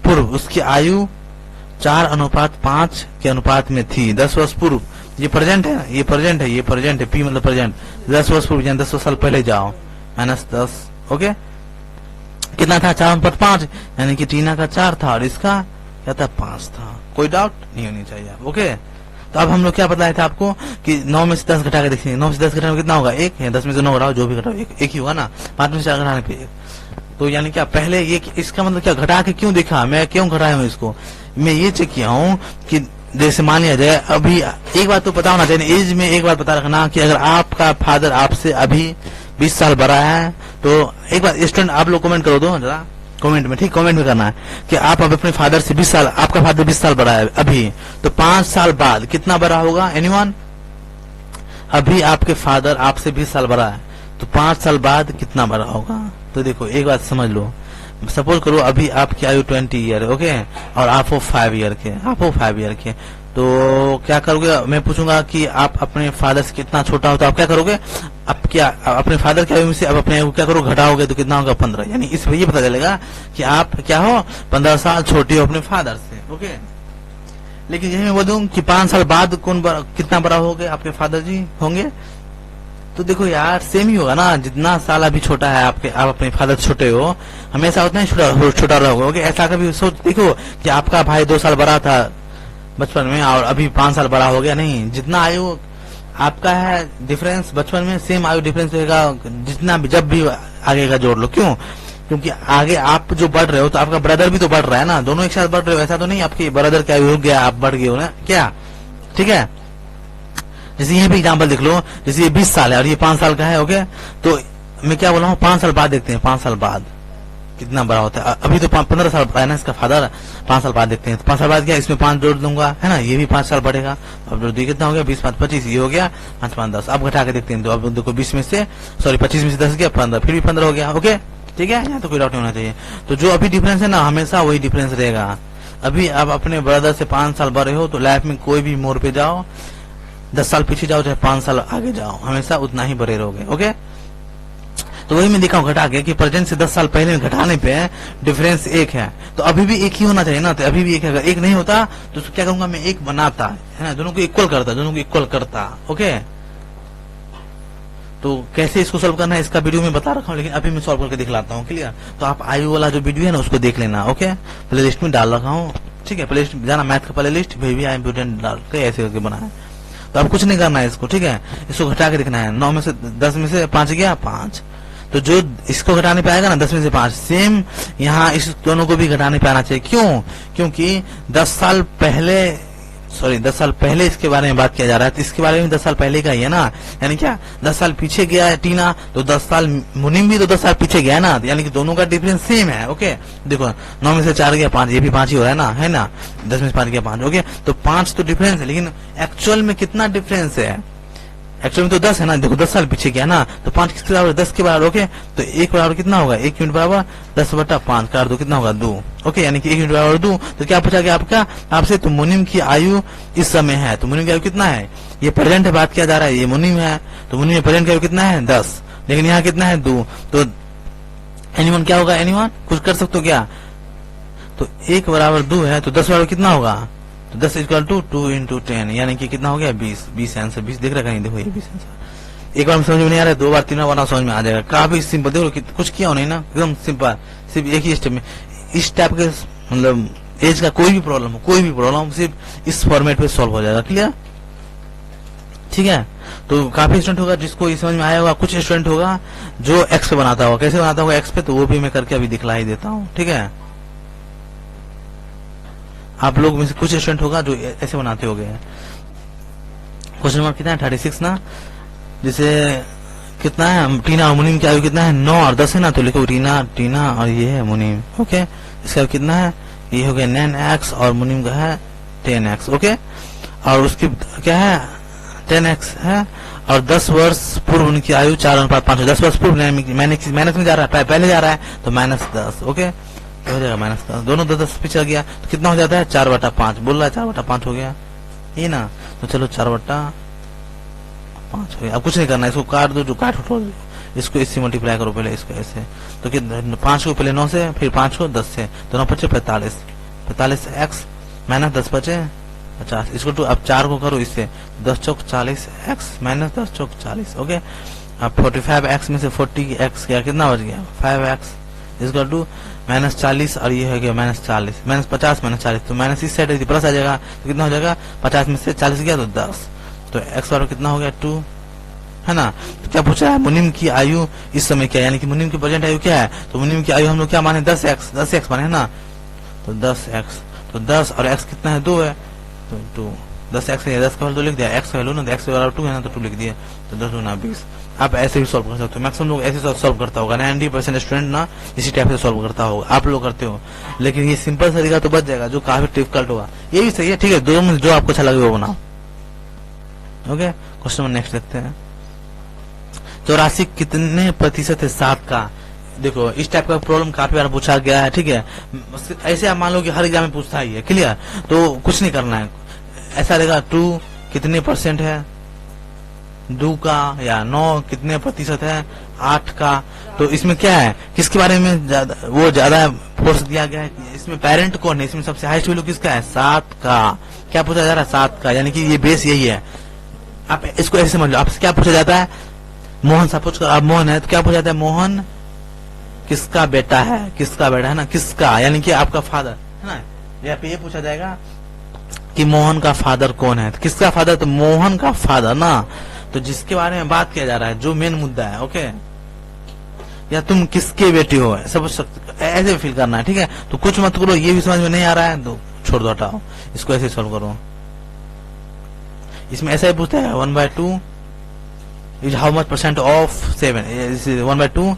पूर्व उसकी आयु 4:5 के अनुपात में थी। 10 वर्ष पूर्व, ये प्रेजेंट है, ये प्रेजेंट है, ये प्रेजेंट है, पी मतलब प्रेजेंट। 10 वर्ष पूर्व यानी 10 साल पहले जाओ, -10। ओके, कितना था, 4:5, यानी कि टीना का 4 था और इसका क्या था, 5 था। कोई डाउट नहीं होनी चाहिए। ओके, तो अब हम लोग क्या बताया था आपको कि 9 में से 10 घटा के देखेंगे। 9 में से 10 घटाने में कितना होगा, 1 है। 10 में से 9 घटाओ, जो भी घटाओ एक ही होगा ना। 5 में से 4 घटाने पे 1, तो यानी क्या पहले ये, इसका मतलब क्या, घटा के क्यों देखा, मैं क्यों घटाया हूँ इसको, मैं ये चेक किया हूँ कि जैसे मान लिया जाए, अभी एक बात तो पता होना चाहिए एज में, एक बात पता रखना कि अगर आपका फादर आपसे अभी 20 साल बड़ा है, तो एक बार स्टूडेंट आप लोग कमेंट करो दो जरा कमेंट में, ठीक, कमेंट में करना है कि आप अब अपने फादर से 20 साल, आपका फादर 20 साल बड़ा है अभी, तो 5 साल बाद कितना बड़ा होगा, एनीवन? अभी आपके फादर आपसे 20 साल बड़ा है, तो 5 साल बाद कितना बड़ा होगा? तो देखो एक बात समझ लो, सपोज करो अभी आपकी आयु 20 ईयर, ओके, और आप हो 5 ईयर के, तो क्या करोगे, मैं पूछूंगा कि आप अपने फादर से कितना छोटा हो, तो आप क्या करोगे, आप क्या अपने फादर की आयु में से अब अपने क्या करो, घटाओगे, तो कितना होगा, 15। यानी इसमें ये पता चलेगा कि आप क्या हो, 15 साल छोटे हो अपने फादर से। ओके, लेकिन यही मैं बोल दूं कि 5 साल बाद कितना बड़ा हो गए आपके फादर जी होंगे, तो देखो यार सेम ही होगा ना, जितना साल अभी छोटा है आपके, आप अपने फादर छोटे हो, हमेशा उतना ही छोटा रहोगे। ओके, ऐसा कभी सोच देखो कि आपका भाई 2 साल बड़ा था बचपन में और अभी 5 साल बड़ा हो गया, नहीं, जितना आयु आपका है डिफरेंस बचपन में, सेम आयु डिफरेंस रहेगा जितना भी, जब भी आगे का जोड़ लो। क्यों? क्योंकि आगे आप जो बढ़ रहे हो तो आपका ब्रदर भी तो बढ़ रहा है ना, दोनों एक साथ बढ़ रहे हो। ऐसा तो नहीं आपके ब्रदर की आयु हो गया आप बढ़ गए हो ना, क्या? ठीक है, जैसे ये भी एग्जाम्पल देख लो, जैसे ये 20 साल है और ये 5 साल का है। ओके, तो मैं क्या बोल रहा हूँ, 5 साल बाद देखते हैं 5 साल बाद कितना बड़ा होता है। अभी तो 15 साल है ना इसका फादर, 5 साल बाद देखते हैं। 5 साल बाद क्या, इसमें 5 जोड़ दूंगा, है ना, ये भी 5 साल बढ़ेगा। अब जो कितना हो गया, 20 5 25, ये हो गया 5 5 10। अब घटा के देखते हैं, तो अब देखो 20 में से 25 में से 10 गया 15, फिर भी 15 हो गया। ओके, ठीक है, यहाँ तो कोई डाउट नहीं होना चाहिए। तो जो अभी डिफरेंस है ना, हमेशा वही डिफरेंस रहेगा। अभी आप अपने ब्रदर से 5 साल बड़े हो, तो लाइफ में कोई भी मोड़ पे जाओ, 10 साल पीछे जाओ चाहे 5 साल आगे जाओ, हमेशा उतना ही बड़े रहोगे। ओके, तो वही मैं दिखाऊं घटा के कि प्रेजेंट से 10 साल पहले में घटाने पे डिफरेंस 1 है, तो अभी भी 1 ही होना चाहिए ना, तो अभी भी 1 है। अगर 1 नहीं होता तो क्या करूंगा मैं, 1 बनाता, है ना, दोनों को इक्वल करता। ओके, तो कैसे इसको सॉल्व करना है इसका वीडियो में बता रखा हूँ, लेकिन अभी मैं सॉल्व करके दिखलाता हूँ। क्लियर? तो आप आयु वाला जो वीडियो है ना उसको देख लेना। ओके, प्ले लिस्ट में डाल रखा हूँ, ठीक है, प्ले लिस्ट जाना, मैथ का प्ले लिस्ट VVIMportant डाल के ऐसे करके बना है। तो अब कुछ नहीं करना है इसको, ठीक है, इसको घटा के देखना है। 9 में से 10 में से 5 गया 5, तो जो इसको घटाने पे आएगा ना 10 में से 5, सेम यहाँ इस दोनों को भी घटाने पे आना चाहिए। क्यों? क्योंकि 10 साल पहले इसके बारे में बात किया जा रहा है, तो इसके बारे में 10 साल पहले का ही है ना, यानी क्या 10 साल पीछे गया है टीना, तो 10 साल मुनीम भी तो 10 साल पीछे गया है ना, यानी कि दोनों का डिफरेंस सेम है। ओके, देखो 9 में से 4 गया 5, ये भी 5 ही हो रहा है ना, 10 में से 5 गया 5। ओके, तो 5 तो डिफरेंस है, लेकिन एक्चुअल में कितना डिफरेंस है, एक्चुअल में तो 10 है ना, देखो 10 साल पीछे गया ना, तो 5 किसके बराबर, 10 के बराबर। ओके, तो 1 बराबर कितना होगा, 1 यूनिट बराबर 10/5 कर दो, कितना होगा 2। ओके, यानी कि 1 यूनिट बराबर 2। तो क्या पूछा गया आपका आपसे, तो मुनीम की आयु इस समय है, तो मुनीम की आयु कितना है, ये प्रेजेंट है बात किया जा रहा है, ये मुनीम है, तो मुनीम में प्रेजेंट की आयु कितना है 10, लेकिन यहाँ कितना है 2। तो एनीवन क्या होगा, एनीवन कुछ कर सकते हो क्या, तो 1 बराबर 2 है, तो 10 बराबर कितना होगा, तो 10 = 2 × 10, यानी कि कितना हो गया 20 आंसर। 20 देख रहा है, देखो ये 20 आंसर। एक बार में समझ में नहीं आ रहा है, 2 बार 3 बार समझ में आ जाएगा। काफी सिंपल, देखो कुछ किया हो नहीं ना, एकदम सिंपल, सिर्फ एक ही स्टेप में। इस टाइप के मतलब एज का कोई भी प्रॉब्लम सिर्फ इस फॉर्मेट पे सॉल्व हो जाएगा। क्लियर? ठीक है, तो काफी स्टूडेंट होगा जिसको ये समझ में आया होगा, कुछ स्टूडेंट होगा जो एक्स पे बनाता होगा। कैसे बनाता होगा एक्स पे, तो वो भी मैं करके अभी दिखला ही देता हूँ। ठीक है, आप लोग में से कुछ स्टूडेंट होगा जो ऐसे बनाते हो गए। क्वेश्चन नंबर कितना है, 36 ना, जैसे कितना है टीना और मुनीम की आयु कितना है, 9 और 10 है ना, तो लिखो टीना और ये है मुनीम। ओके, इसका कितना है, ये हो गया 9x और मुनीम का है 10x। ओके, और उसकी क्या है 10x है, और 10 वर्ष पूर्व उनकी आयु 4:5। 10 वर्ष पूर्व माइनस में जा रहा है, पहले जा रहा है तो -10। ओके, क्या हो जाएगा -10, दोनों 10 पीछे आ गया तो कितना हो जाता है 4/5। बोल रहा है 4/5 हो गया ये ना, तो चलो 4/5 हो गया। अब कुछ नहीं करना, इसको काट दो, जो काट उठो, इसको इससे मल्टीप्लाई करो पहले, इसको ऐसे, तो कि 5 को पहले 9 से, फिर 5 को 10 से, तो 9 बचे 45, 45x माइनस 10 बचे 50। इसको तो अब 4 को करो इससे, 10 चौक 40x माइनस 10 चौक 40। ओके, अब 45x में से 40x गया, कितना बच गया 5x, इसको टू -40, और ये हो गया -40, -50 -40, तो माइनस इस साइड प्लस आ जाएगा, तो कितना हो जाएगा 50 में से 40 गया तो 10, तो x बराबर कितना हो गया 2, है ना। तो क्या पूछा है, मुनीम की आयु इस समय क्या है, यानी कि मुनीम की प्रेजेंट आयु क्या है, तो मुनीम की आयु हम लोग क्या माने 10x माने, है ना, तो 10x, तो 10 और x कितना है 2 है, तो 2, 10x है, 10 का वैल्यू 2 लिख दिया, x का वैल्यू ना, तो x बराबर 2 है ना, तो 2 लिख दिया, तो 10 दूना 20। आप ऐसे भी सॉल्व कर सकते हो, मैक्सिमम लोग ऐसे सॉल्व करता होगा, 90% स्टूडेंट ना इसी टाइप से सॉल्व करता होगा, आप लोग करते हो, लेकिन ये सिंपल तरीका तो बच जाएगा, जो काफी डिफिकल्ट होगा ये भी सही है। ठीक है, दोनों में जो आपको अच्छा लगे वो बनाओ। ओके, क्वेश्चन नंबर नेक्स्ट देखते हैं। 84 कितने प्रतिशत है 7 का। देखो इस टाइप का प्रॉब्लम काफी बार पूछा गया है। ठीक है, ऐसे आप मान लो कि हर एग्जाम में पूछता ही है, क्लियर, तो कुछ नहीं करना है, ऐसा रहेगा 2 कितने परसेंट है 2 का, या 9 कितने प्रतिशत है 8 का। तो इसमें क्या है, किसके बारे में ज्यादा फोर्स दिया गया है, इसमें पेरेंट कौन है, इसमें सबसे हाईएस्ट वैल्यू किसका है 7 का। क्या पूछा जा रहा है 7 का, यानी कि ये बेस यही है। आप इसको ऐसे समझ लो, आपसे क्या पूछा जाता है, मोहन सपोज कर आप मोहन है, तो क्या पूछा जाता है, मोहन किसका बेटा है, किसका बेटा है ना, किसका, यानी कि आपका फादर है ना। यहाँ पे ये पूछा जाएगा कि मोहन का फादर कौन है, तो किसका फादर, तो मोहन का फादर ना, तो जिसके बारे में बात किया जा रहा है, जो मेन मुद्दा है। ओके, या तुम किसके बेटे हो, समझ सकते, ऐसे फील करना है। ठीक है, तो कुछ मत करो, ये भी समझ में नहीं आ रहा है तो छोड़ दो, हटाओ, इसको ऐसे सॉल्व करो। इसमें ऐसा ही पूछता है 1/2 is how much percent of 7, 1/2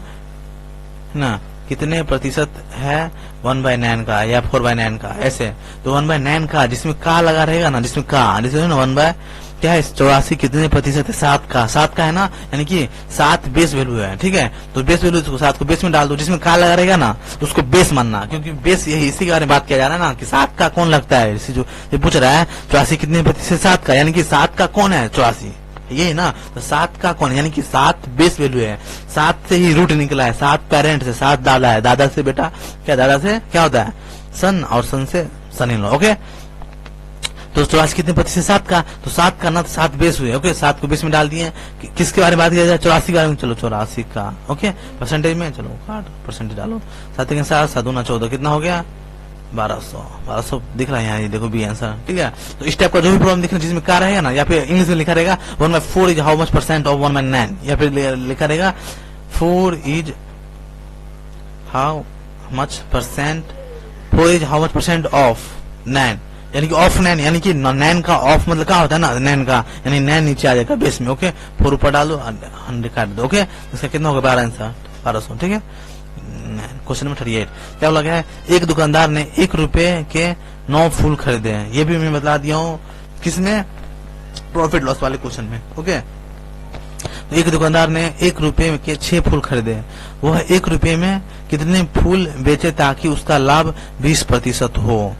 ना, कितने प्रतिशत है 1/9 का या 4/9 का, ऐसे। तो 1/9 का जिसमें का लगा रहेगा ना, जिसमें का, जिसमें ना 1/ क्या है 84 कितने प्रतिशत है 7 का, 7 का है ना, यानी कि 7 बेस वैल्यू है। ठीक है, तो बेस वैल्यू 7 को बेस में डाल दो, जिसमें का लगा रहेगा ना तो उसको बेस मानना, क्योंकि बेस यही इसी के बारे में बात किया जा रहा है ना, कि 7 का कौन लगता है, इसी जो ये पूछ रहा है 84 कितने प्रतिशत 7 का, यानी कि 7 का कौन है 84, ये ना, तो 7 का कौन, यानी कि 7 बेस वैल्यू है, 7 से ही रूट निकला है, 7 पेरेंट से, 7 दादा है, दादा से बेटा, क्या दादा से क्या होता है सन, और सन से सन इन लॉ। ओके, तो 84 कितने प्रतिशत 7 का, तो 7 का ना, तो 7 बेस हुए। ओके, 7 को बेस में डाल दिए, किसके बारे में बात किया जाए 84 के बारे में, चलो 84 का। ओके, परसेंटेज में चलो काट परसेंटेज डालो, 7 के 7 7 दूना 14, कितना हो गया 1200 दिख रहा है यहाँ, ये देखो बी आंसर। ठीक है, तो इस टाइप का जो भी प्रॉब्लम दिख रहा है जिसमें क्या रहेगा ना, या फिर इंग्लिश में लिखा रहेगा 1/4 is how much percent of 1/9, या फिर लिखा रहेगा 4 is how much percent of 9, यानी कि ऑफ 9, यानी कि 9 का ऑफ मतलब क्या होता है ना 9 का, यानी 9 नीचे आ जाएगा बेस में। ओके, 4 ऊपर डालो 100 काट दो। ओके, इसका कितना होगा 12 आंसर 1200। ठीक है, क्वेश्चन नंबर 38 क्या लगा है, एक दुकानदार ने 1 रुपए के 9 फूल खरीदे हैं। ये भी मैं बता दिया हूँ किसमें, प्रॉफिट लॉस वाले क्वेश्चन में। ओके, तो एक दुकानदार ने 1 रुपए के 6 फूल खरीदे, वह 1 रुपए में कितने फूल बेचे ताकि उसका लाभ 20% हो।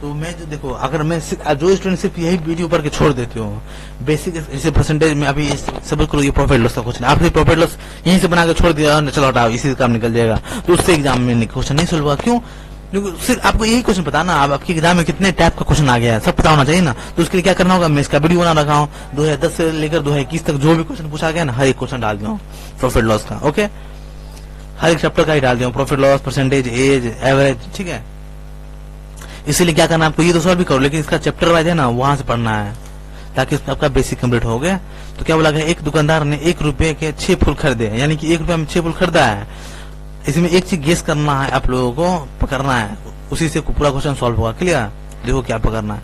तो मैं जो देखो, अगर मैं जो स्टूडेंट सिर्फ यही वीडियो पर के छोड़ देते हो, बेसिक इसे परसेंटेज में अभी सब करो, ये प्रॉफिट लॉस का क्वेश्चन आपने प्रॉफिट लॉस यहीं से बना के छोड़ दिया, चलो हटाओ इसी काम निकल जाएगा, तो उससे एग्जाम में क्वेश्चन नहीं सोल्व होगा। क्यों, क्योंकि सिर्फ आपको यही क्वेश्चन पता ना, आपके एग्जाम में कितने टाइप का क्वेश्चन आ गया है सब पता होना चाहिए ना, तो उसके लिए क्या करना होगा, मैं इसका वीडियो बना रखा हूँ 2010 से लेकर 2021 तक जो भी क्वेश्चन पूछा गया ना, हर एक क्वेश्चन डाल दिया हूँ प्रॉफिट लॉस का। ओके, हर एक चैप्टर का ही डाल दिया हूँ, profit loss, percentage, age, average. ठीक है, इसीलिए क्या करना है आपको, ये तो सॉल्व भी करो, लेकिन इसका चैप्टर वाइज है ना वहां से पढ़ना है, ताकि आपका बेसिक कंप्लीट हो गया। तो क्या बोला गया, एक दुकानदार ने 1 रुपए के 6 फूल खरीदे, यानी कि 1 रुपए में 6 फूल खरीदा है। इसमें एक चीज गेस करना है, आप लोगों को पकड़ना है, उसी से पूरा क्वेश्चन सॉल्व होगा। क्लियर, देखो क्या पकड़ना है,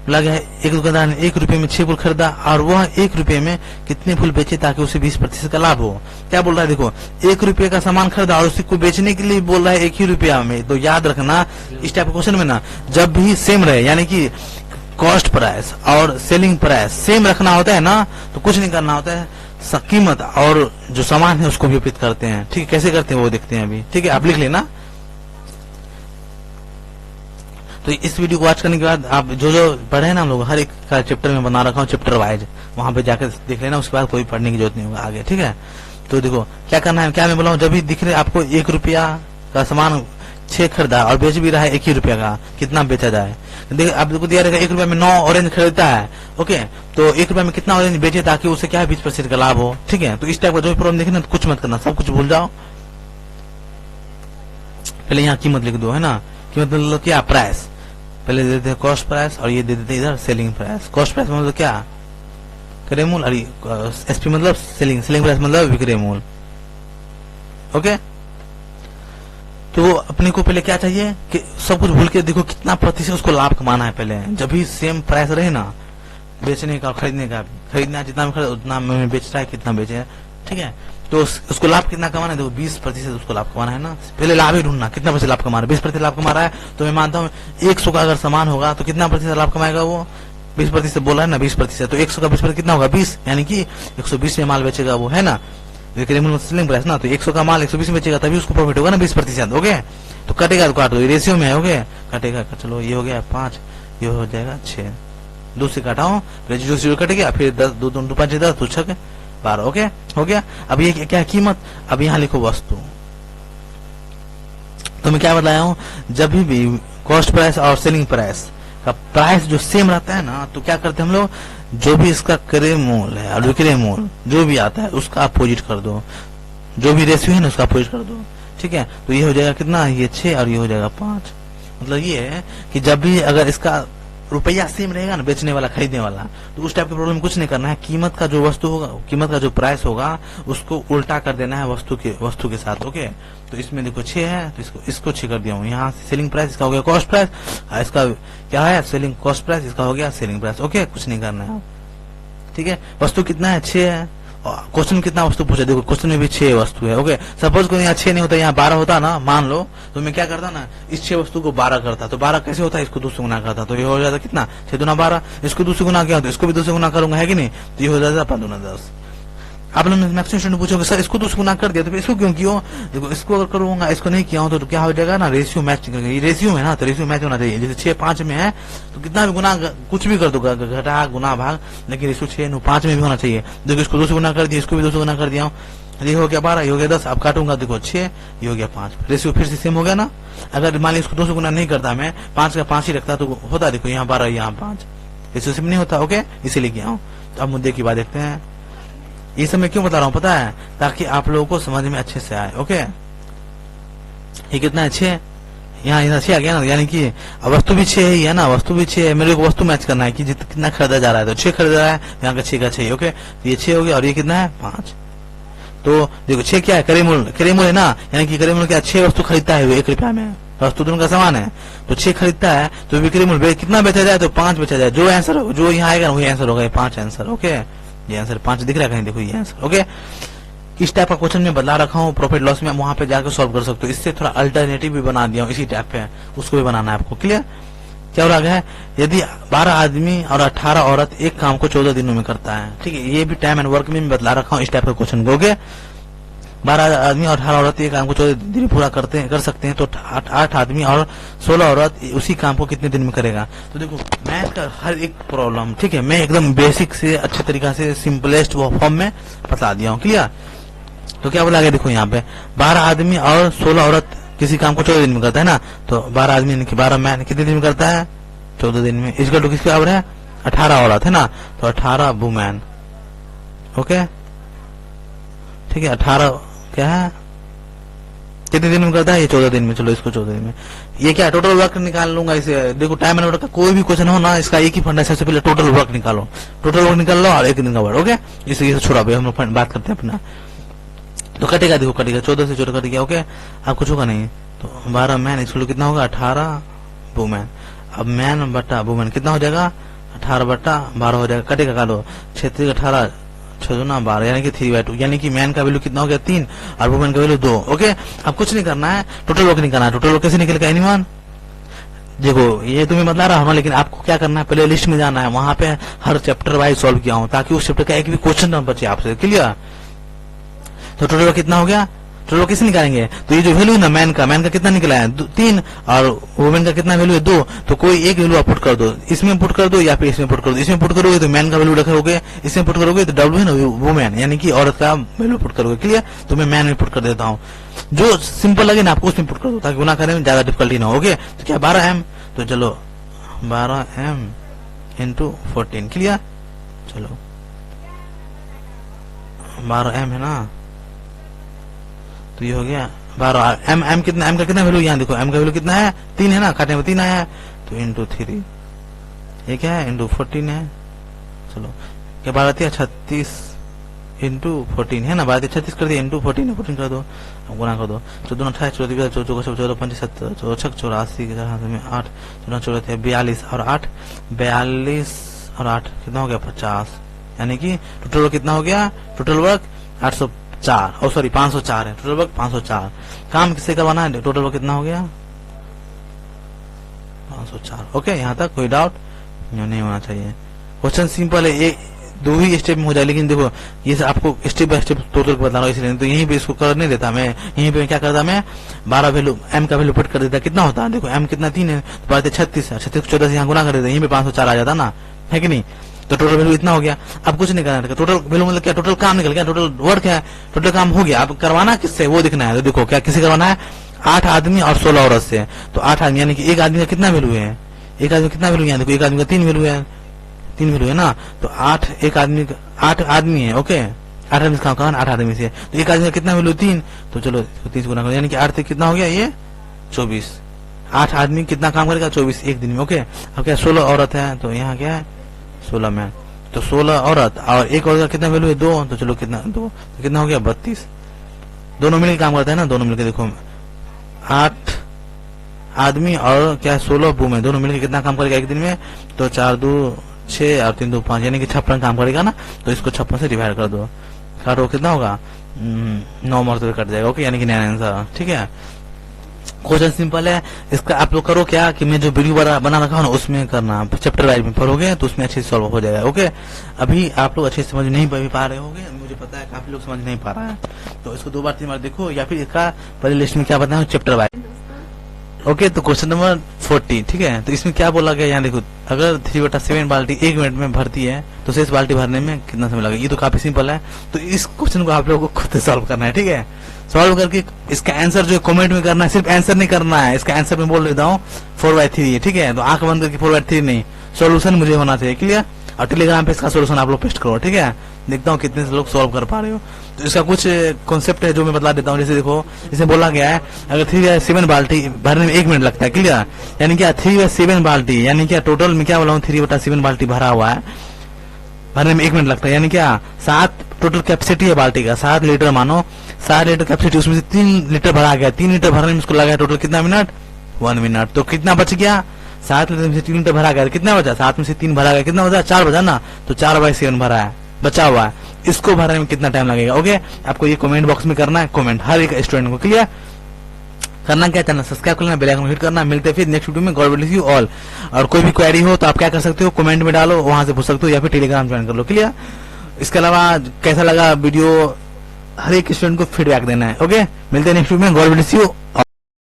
बोला गया है एक दुकानदार ने 1 रुपए में 6 फूल खरीदा और वह 1 रुपए में कितने फूल बेचे ताकि उसे 20% का लाभ हो। क्या बोल रहा है देखो, 1 रुपए का सामान खरीदा और उसी को बेचने के लिए बोल रहा है 1 ही रुपया में। तो याद रखना इस टाइप के क्वेश्चन में ना जब भी सेम रहे, यानी कि कॉस्ट प्राइस और सेलिंग प्राइस सेम रखना होता है ना, तो कुछ नहीं करना होता है, कीमत और जो सामान है उसको विपरीत करते हैं। ठीक है, कैसे करते हैं वो देखते हैं अभी। ठीक है, आप लिख लेना। तो इस वीडियो को वॉच करने के बाद आप जो जो पढ़े हैं ना हम लोग, हर एक का चैप्टर में बना रखा हूँ, चैप्टर वाइज, वहां पे जाकर देख लेना, उसके बाद कोई पढ़ने की जरूरत नहीं होगा आगे। ठीक है, तो देखो क्या करना है, क्या मैं बोला हूँ, जब भी दिख रहे आपको 1 रुपया का सामान 6 खरीदा और बेच भी रहा है 1 ही रुपया का, कितना बेचा जाए। देखिए आपको दिया रहेगा 1 रुपया में 9 ऑरेंज खरीदता है। ओके, तो 1 रुपया में कितना ऑरेंज बेचे ताकि उसे क्या है 20% का लाभ हो। ठीक है, तो इस टाइप का जो प्रॉब्लम देखे ना, तो कुछ मत करना, सब कुछ भूल जाओ। पहले यहाँ कीमत लिख दो, है ना, कीमत मतलब क्या, प्राइस। पहले दे देते हैं कॉस्ट प्राइस और ये दे देते हैं इधर सेलिंग प्राइस। कॉस्ट प्राइस मतलब क्या, क्रय मूल्य, और एसपी मतलब सेलिंग प्राइस मतलब विक्रय मूल्य। ओके, तो अपने को पहले क्या चाहिए कि सब कुछ भूल के देखो कितना प्रतिशत उसको लाभ कमाना है। पहले जब भी सेम प्राइस रहे ना, बेचने का खरीदने का, खरीदना जितना में खरीद उतना में बेच रहा है, कितना बेचे है। ठीक है, तो उसको लाभ कितना कमाना है, देखो 20% उसको लाभ कमाना है ना। पहले लाभ ही ढूंढना, कितना प्रतिशत लाभ कमा रहा है, 20% लाभ कमा रहा है। तो मैं मानता हूँ 100 का अगर सामान होगा तो कितना प्रतिशत लाभ कमाएगा वो, 20% बोला है ना, 20%। तो 100 का 20% कितना होगा, 20, यानी कि 120 में माल बेचेगा वो, है ना, विक्रय मूल्य सेलिंग प्राइस ना। तो 100 का माल 120 में बेचेगा, तभी उसको प्रॉफिट होगा ना 20%। ओके, तो कटेगा तो काट दो, रेशियो में है। ओके, कटेगा, चलो ये हो गया 5, ये हो जाएगा 6, 2 से काटाओ, फिर 0 कटेगा, फिर 10, 2 2 5 10, 2 6 12। ओके, हो गया। अब ये क्या कीमत, अब यहाँ लिखो वस्तु। तो मैं क्या बताया हूँ, जब भी कॉस्ट प्राइस और सेलिंग प्राइस का प्राइस जो सेम रहता है ना, तो क्या करते हैं हम लोग, जो भी इसका क्रय मूल्य है और विक्रय मूल्य जो भी आता है उसका अपोजिट कर दो, जो भी रेशियो है ना उसका अपोजिट कर दो। ठीक है, तो ये हो जाएगा कितना, ये 6 और ये हो जाएगा 5। मतलब ये है कि जब भी अगर इसका रुपया सेम रहेगा ना, बेचने वाला खरीदने वाला, तो उस टाइप की प्रॉब्लम कुछ नहीं करना है। कीमत का जो वस्तु होगा, कीमत का जो प्राइस होगा उसको उल्टा कर देना है वस्तु के साथ। ओके, तो इसमें देखो 6 है, तो इसको 6 कर दिया हूँ। यहाँ से सेलिंग प्राइस, इसका हो गया कॉस्ट प्राइस, इसका क्या है सेलिंग कॉस्ट प्राइस, इसका हो गया सेलिंग प्राइस। ओके, कुछ नहीं करना है। ठीक है, वस्तु कितना है, 6 है। क्वेश्चन कितना वस्तु पूछा, देखो क्वेश्चन में भी 6 वस्तु है। ओके, सपोज को यहाँ 6 नहीं होता, यहाँ 12 होता ना, मान लो, तो मैं क्या करता ना, इस 6 वस्तु को 12 करता। तो 12 कैसे होता है, इसको 2 से गुना करता, तो ये हो जाता कितना, 6 दूना 12। इसको 2 से गुना किया तो इसको भी 2 से गुना करूंगा, है कि नहीं, तो ये हो जाता 5 दूना 10। आप लोग मैक्सिमम स्टूडेंट पूछोगे सर इसको 2 से गुना कर दिया, तो इसको क्यों किया, देखो इसको अगर करूंगा, इसको नहीं किया हूं तो क्या हो जाएगा ना, रेशियो मैच, रेशियो है ना, तो रेशियो मैच होना चाहिए। जैसे 6 5 में है तो कितना भी गुना कुछ भी कर दो, घटा गुना भाग, लेकिन रेशियो 6 5 में भी होना चाहिए। देखो इसको 2 से गुना कर दिया, इसको भी 2 से गुना कर दिया हूँ, ये हो गया 12, ये हो गया 10। अब काटूंगा, देखो 6, ये हो गया 5, रेशियो फिर से सेम हो गया ना। अगर मान ली इसको 2 से गुना नहीं करता, मैं 5 का 5 ही रखता तो होता, देखो यहाँ 12 यहाँ 5, रेशियो सेम नहीं होता। ओके, इसीलिए किया हूँ। तो अब मुद्दे की बात देखते हैं। ये सब मैं क्यों बता रहा हूँ पता है, ताकि आप लोगों को समझ में अच्छे से आए। ओके, ये कितना है, 6, यहाँ 6 आ गया ना, यानी कि वस्तु भी 6 ही है ना, वस्तु भी 6 है। मेरे को वस्तु मैच करना है कि कितना खरीदा जा रहा है, तो 6 खरीदा है, यहाँ का 6 का 6। ओके, तो ये 6 हो गया और ये कितना है 5। तो देखो 6 क्या है, क्रय मूल्य है ना, यानी कि क्रय मूल्य क्या, 6 वस्तु खरीदता है 1 रुपया में, वस्तु दोनों का समान है, तो 6 खरीदता है, तो विक्रय मूल्य कितना बेचा जाए, तो 5 बेचा जाए। जो आंसर जो यहाँ आएगा वही आंसर होगा, 5 आंसर। ओके, ये आंसर 5 दिख रहा है कहीं, देखो ये आंसर। ओके, इस टाइप का क्वेश्चन में बदला रखा हूँ, प्रॉफिट लॉस में वहां पे जाकर सॉल्व कर सकते हो। इससे थोड़ा अल्टरनेटिव भी बना दिया हूँ इसी टाइप पे, उसको भी बनाना है आपको। क्लियर, क्या हो रहा है, यदि 12 आदमी और 18 औरत एक काम को 14 दिनों में करता है। ठीक है, ये भी टाइम एंड वर्क में बदला रखा हूँ इस टाइप का क्वेश्चन को। ओके, 12 आदमी और 18 औरत एक काम को 14 दिन में पूरा कर सकते हैं, तो 8 आदमी और 16 औरत उसी काम को कितने दिन में करेगा। तो देखो मैथ का हर एक प्रॉब्लम, ठीक है, मैं एकदम बेसिक से अच्छे तरीका से सिंपलेस्ट फॉर्म में बता दिया हूँ। क्लियर, तो क्या बोला गया, देखो यहाँ पे 12 आदमी और 16 औरत किसी काम को 14 दिन में करता है ना, तो 12 आदमी यानी कि 12 मैन कितने दिन में करता है, 14 दिन में। इसका तो किसके बराबर है, 18 औरत है ना, तो 18 वुमेन। ओके, ठीक है, 18 क्या है, कितने दिन में करता है, ये 14 दिन में। चलो इसको 14 दिन में, ये क्या टोटल वर्क निकाल लूंगा इसे। देखो टाइम एंड वर्क का कोई भी क्वेश्चन हो ना, इसका एक ही फंडा है, सबसे पहले टोटल वर्क निकालो, टोटल वर्क निकाल लो और एक दिन का वर्क। ओके, इसे छोड़ा भाई, हम लोग बात करते हैं अपना। तो कटेगा, देखो कटेगा, 14 से 14 कट गया। ओके, अब कुछ होगा नहीं, तो 12 मैन, इसको कितना होगा, 18 वुमेन। अब मैन बटा वुमेन कितना हो जाएगा, 18/12 हो जाएगा, कटेगा का लो 6 18 6 ना 12 यानी कि 3/2, यानी कि मैन का वैल्यू कितना हो गया 3 और वुमेन का वैल्यू 2। ओके, अब कुछ नहीं करना है, टोटल वर्क नहीं करना है। टोटल वर्क कैसे निकलेगा एनीवन, देखो ये तुम्हें बता रहा हूँ, लेकिन आपको क्या करना है, पहले लिस्ट में जाना है, वहां पे हर चैप्टर वाइज सॉल्व किया हूँ ताकि उस चैप्टर का एक भी क्वेश्चन न बचे आपसे। क्लियर, तो टोटल वर्क कितना हो गया, टोटल वर्क कैसे निकालेंगे, तो ये जो वैल्यू है ना मैन का कितना निकला है 3 और वुमेन का कितना वैल्यू है 2, तो कोई एक वैल्यू आप पुट कर दो, इसमें पुट कर दो या फिर इसमें पुट कर दो। इसमें पुट करोगे तो मैन का वैल्यू रखोगे, इसमें पुट करोगे तो डब्ल्यू है ना वुमेन यानी कि औरत का वैल्यू पुट करोगे। क्लियर, तो मैं मैन में पुट कर देता हूँ, जो सिंपल लगे ना आपको उसमें पुट कर दो ताकि गुना करने में ज्यादा डिफिकल्टी ना हो। ओके, तो क्या 12m, तो चलो 12m इंटू 14। क्लियर, चलो 12m है ना, तो ये हो गया 12 m कितना, m का कितना वैल्यू, यहाँ देखो m का वैल्यू कितना है 3 है ना, काटने में 3 आया है, तो इंटू 3 ये क्या है इंटू 14 है। चलो क्या 12 36 इंटू 14 है ना, 12 36 कर दिया इंटू 14 है, 14 कर दो, अब गुना कर दो, 14 28 14 14 5 70 64 84 के हाथ में 8 14 42 और 8 42 और 8 कितना हो गया 50, यानी कि टोटल वर्क कितना हो गया, टोटल वर्क 804 सॉरी 504 है, टोटल वर्क 504। काम किससे करवाना है, टोटल वर्क कितना हो गया 504। ओके, यहाँ तक कोई डाउट नहीं होना चाहिए। क्वेश्चन सिंपल है, एक 2 ही स्टेप में हो जाए, लेकिन देखो ये आपको स्टेप बाय स्टेप टोटल बता रहा हूँ इसलिए, तो यहीं पे इसको कर नहीं देता मैं, यहीं पे क्या करता मैं 12 वैल्यू m का वैल्यू पुट कर देता, कितना होता है देखो m कितना 3 है, तो 12 36 है, 36 14 से यहाँ गुना कर देता, यहीं पे 504 आ जाता ना, है कि नहीं। तो टोटल वैल्यू इतना हो गया, अब कुछ नहीं करना, टोटल वैल्यू मतलब क्या, टोटल काम निकल गया, टोटल वर्क है, टोटल काम हो गया। अब करवाना किससे वो दिखना है, तो देखो क्या किसे करवाना है, 8 आदमी और 16 औरत से, तो 8 आदमी यानी कि एक आदमी का कितना वैल्यू है, एक आदमी कितना वैल्यू है, देखो एक आदमी का 3 वैल्यू है, 3 वैल्यू है ना, तो 8 एक आदमी 8 आदमी है। ओके, 8 आदमी काम करना 8 आदमी से, तो एक आदमी का कितना वैल्यू 3, तो चलो 30 गुना करो, यानी कि 8 से कितना हो गया ये 24, 8 आदमी कितना काम करेगा 24 एक दिन में। ओके, अब क्या 16 औरत है, तो यहाँ क्या है 16 में, तो 16 औरत और एक औरत का कितना वैल्यू है 2, तो चलो कितना 2, तो कितना हो गया 32, दोनों मिलकर काम करते हैं ना, दोनों मिलकर देखो 8 आदमी और क्या 16 वुमेन दोनों मिलकर कितना काम करेगा एक दिन में, तो 4 2 6 और 3 2 5 यानी कि 56 काम करेगा ना, तो इसको 56 से डिवाइड कर दो, काटो कितना होगा 9 मरतबे कट जाएगा। ओके, यानी कि 9 आंसर। ठीक है, क्वेश्चन सिंपल है, इसका आप लोग करो क्या कि मैं जो वीडियो बना रखा हूँ ना उसमें करना, चैप्टर वाइज में पढ़ोगे तो उसमें अच्छे से सॉल्व हो जाएगा। ओके, अभी आप लोग अच्छे से समझ नहीं पा रहे होंगे, मुझे पता है काफी लोग समझ नहीं पा रहा है, तो इसको 2 बार 3 बार देखो, या फिर इसका पहले लिस्ट में क्या बताया चैप्टर वाइज। ओके, तो क्वेश्चन नंबर 40। ठीक है, तो इसमें क्या बोला गया, यहाँ देखो अगर 3/7 बाल्टी 1 मिनट में भरती है तो शेष बाल्टी भरने में कितना समय लगेगा, ये तो काफी सिंपल है, तो इस क्वेश्चन को आप लोगों को खुद सॉल्व करना है। ठीक है, सॉल्व करके इसका आंसर जो है कमेंट में करना है, सिर्फ आंसर नहीं करना है, इसका आंसर मैं बोल देता हूँ 4/3 है। ठीक है, तो आंख बंद करके 4/3 नहीं, सोल्यूशन मुझे होना चाहिए। क्लियर, और टेलीग्राम पे इसका सोल्यूशन आप लोग पेस्ट करो। ठीक है, देखता हूँ कितने से लोग सॉल्व कर पा रहे हो। तो इसका कुछ कॉन्सेप्ट है जो मैं बता देता हूँ, जैसे देखो इसमें बोला गया है अगर 3/7 बाल्टी भरने में 1 मिनट लगता है। क्लियर, यानी क्या 3/7 बाल्टी यानी क्या टोटल में क्या बोला हूँ 3/7 बाल्टी भरा हुआ है, भरने में 1 मिनट लगता है, यानी क्या 7 टोटल कैपेसिटी है बाल्टी का 7 लीटर, मानो 7 लीटर कैपेसिटी, उसमें से 3 लीटर भरा गया, 3 लीटर भरने में उसको लगा टोटल कितना मिनट 1 मिनट, तो कितना बच गया 7 लीटर में से 3 लीटर भरा गया, कितना बचा 7 में से 3 भरा गया, कितना बचा 4 बचा ना, तो 4/7 भरा है बचा हुआ है, इसको भरने में कितना टाइम लगेगा। ओके, आपको ये कमेंट बॉक्स में करना है, कमेंट हर एक स्टूडेंट को। क्लियर, करना क्या, चैनल सब्सक्राइब करना, बेल आइकन हिट करना। मिलते हैं फिर नेक्स्ट वीडियो में, गॉड ब्लेस यू ऑल। और कोई भी क्वेरी हो तो आप क्या कर सकते हो, कमेंट में डालो, वहां से पूछ सकते हो, या फिर टेलीग्राम ज्वाइन कर लो। क्लियर, इसके अलावा कैसा लगा वीडियो हर एक स्टूडेंट को फीडबैक देना है। ओके, मिलते हैं नेक्स्ट वीडियो में, गॉड ब्लेस यू।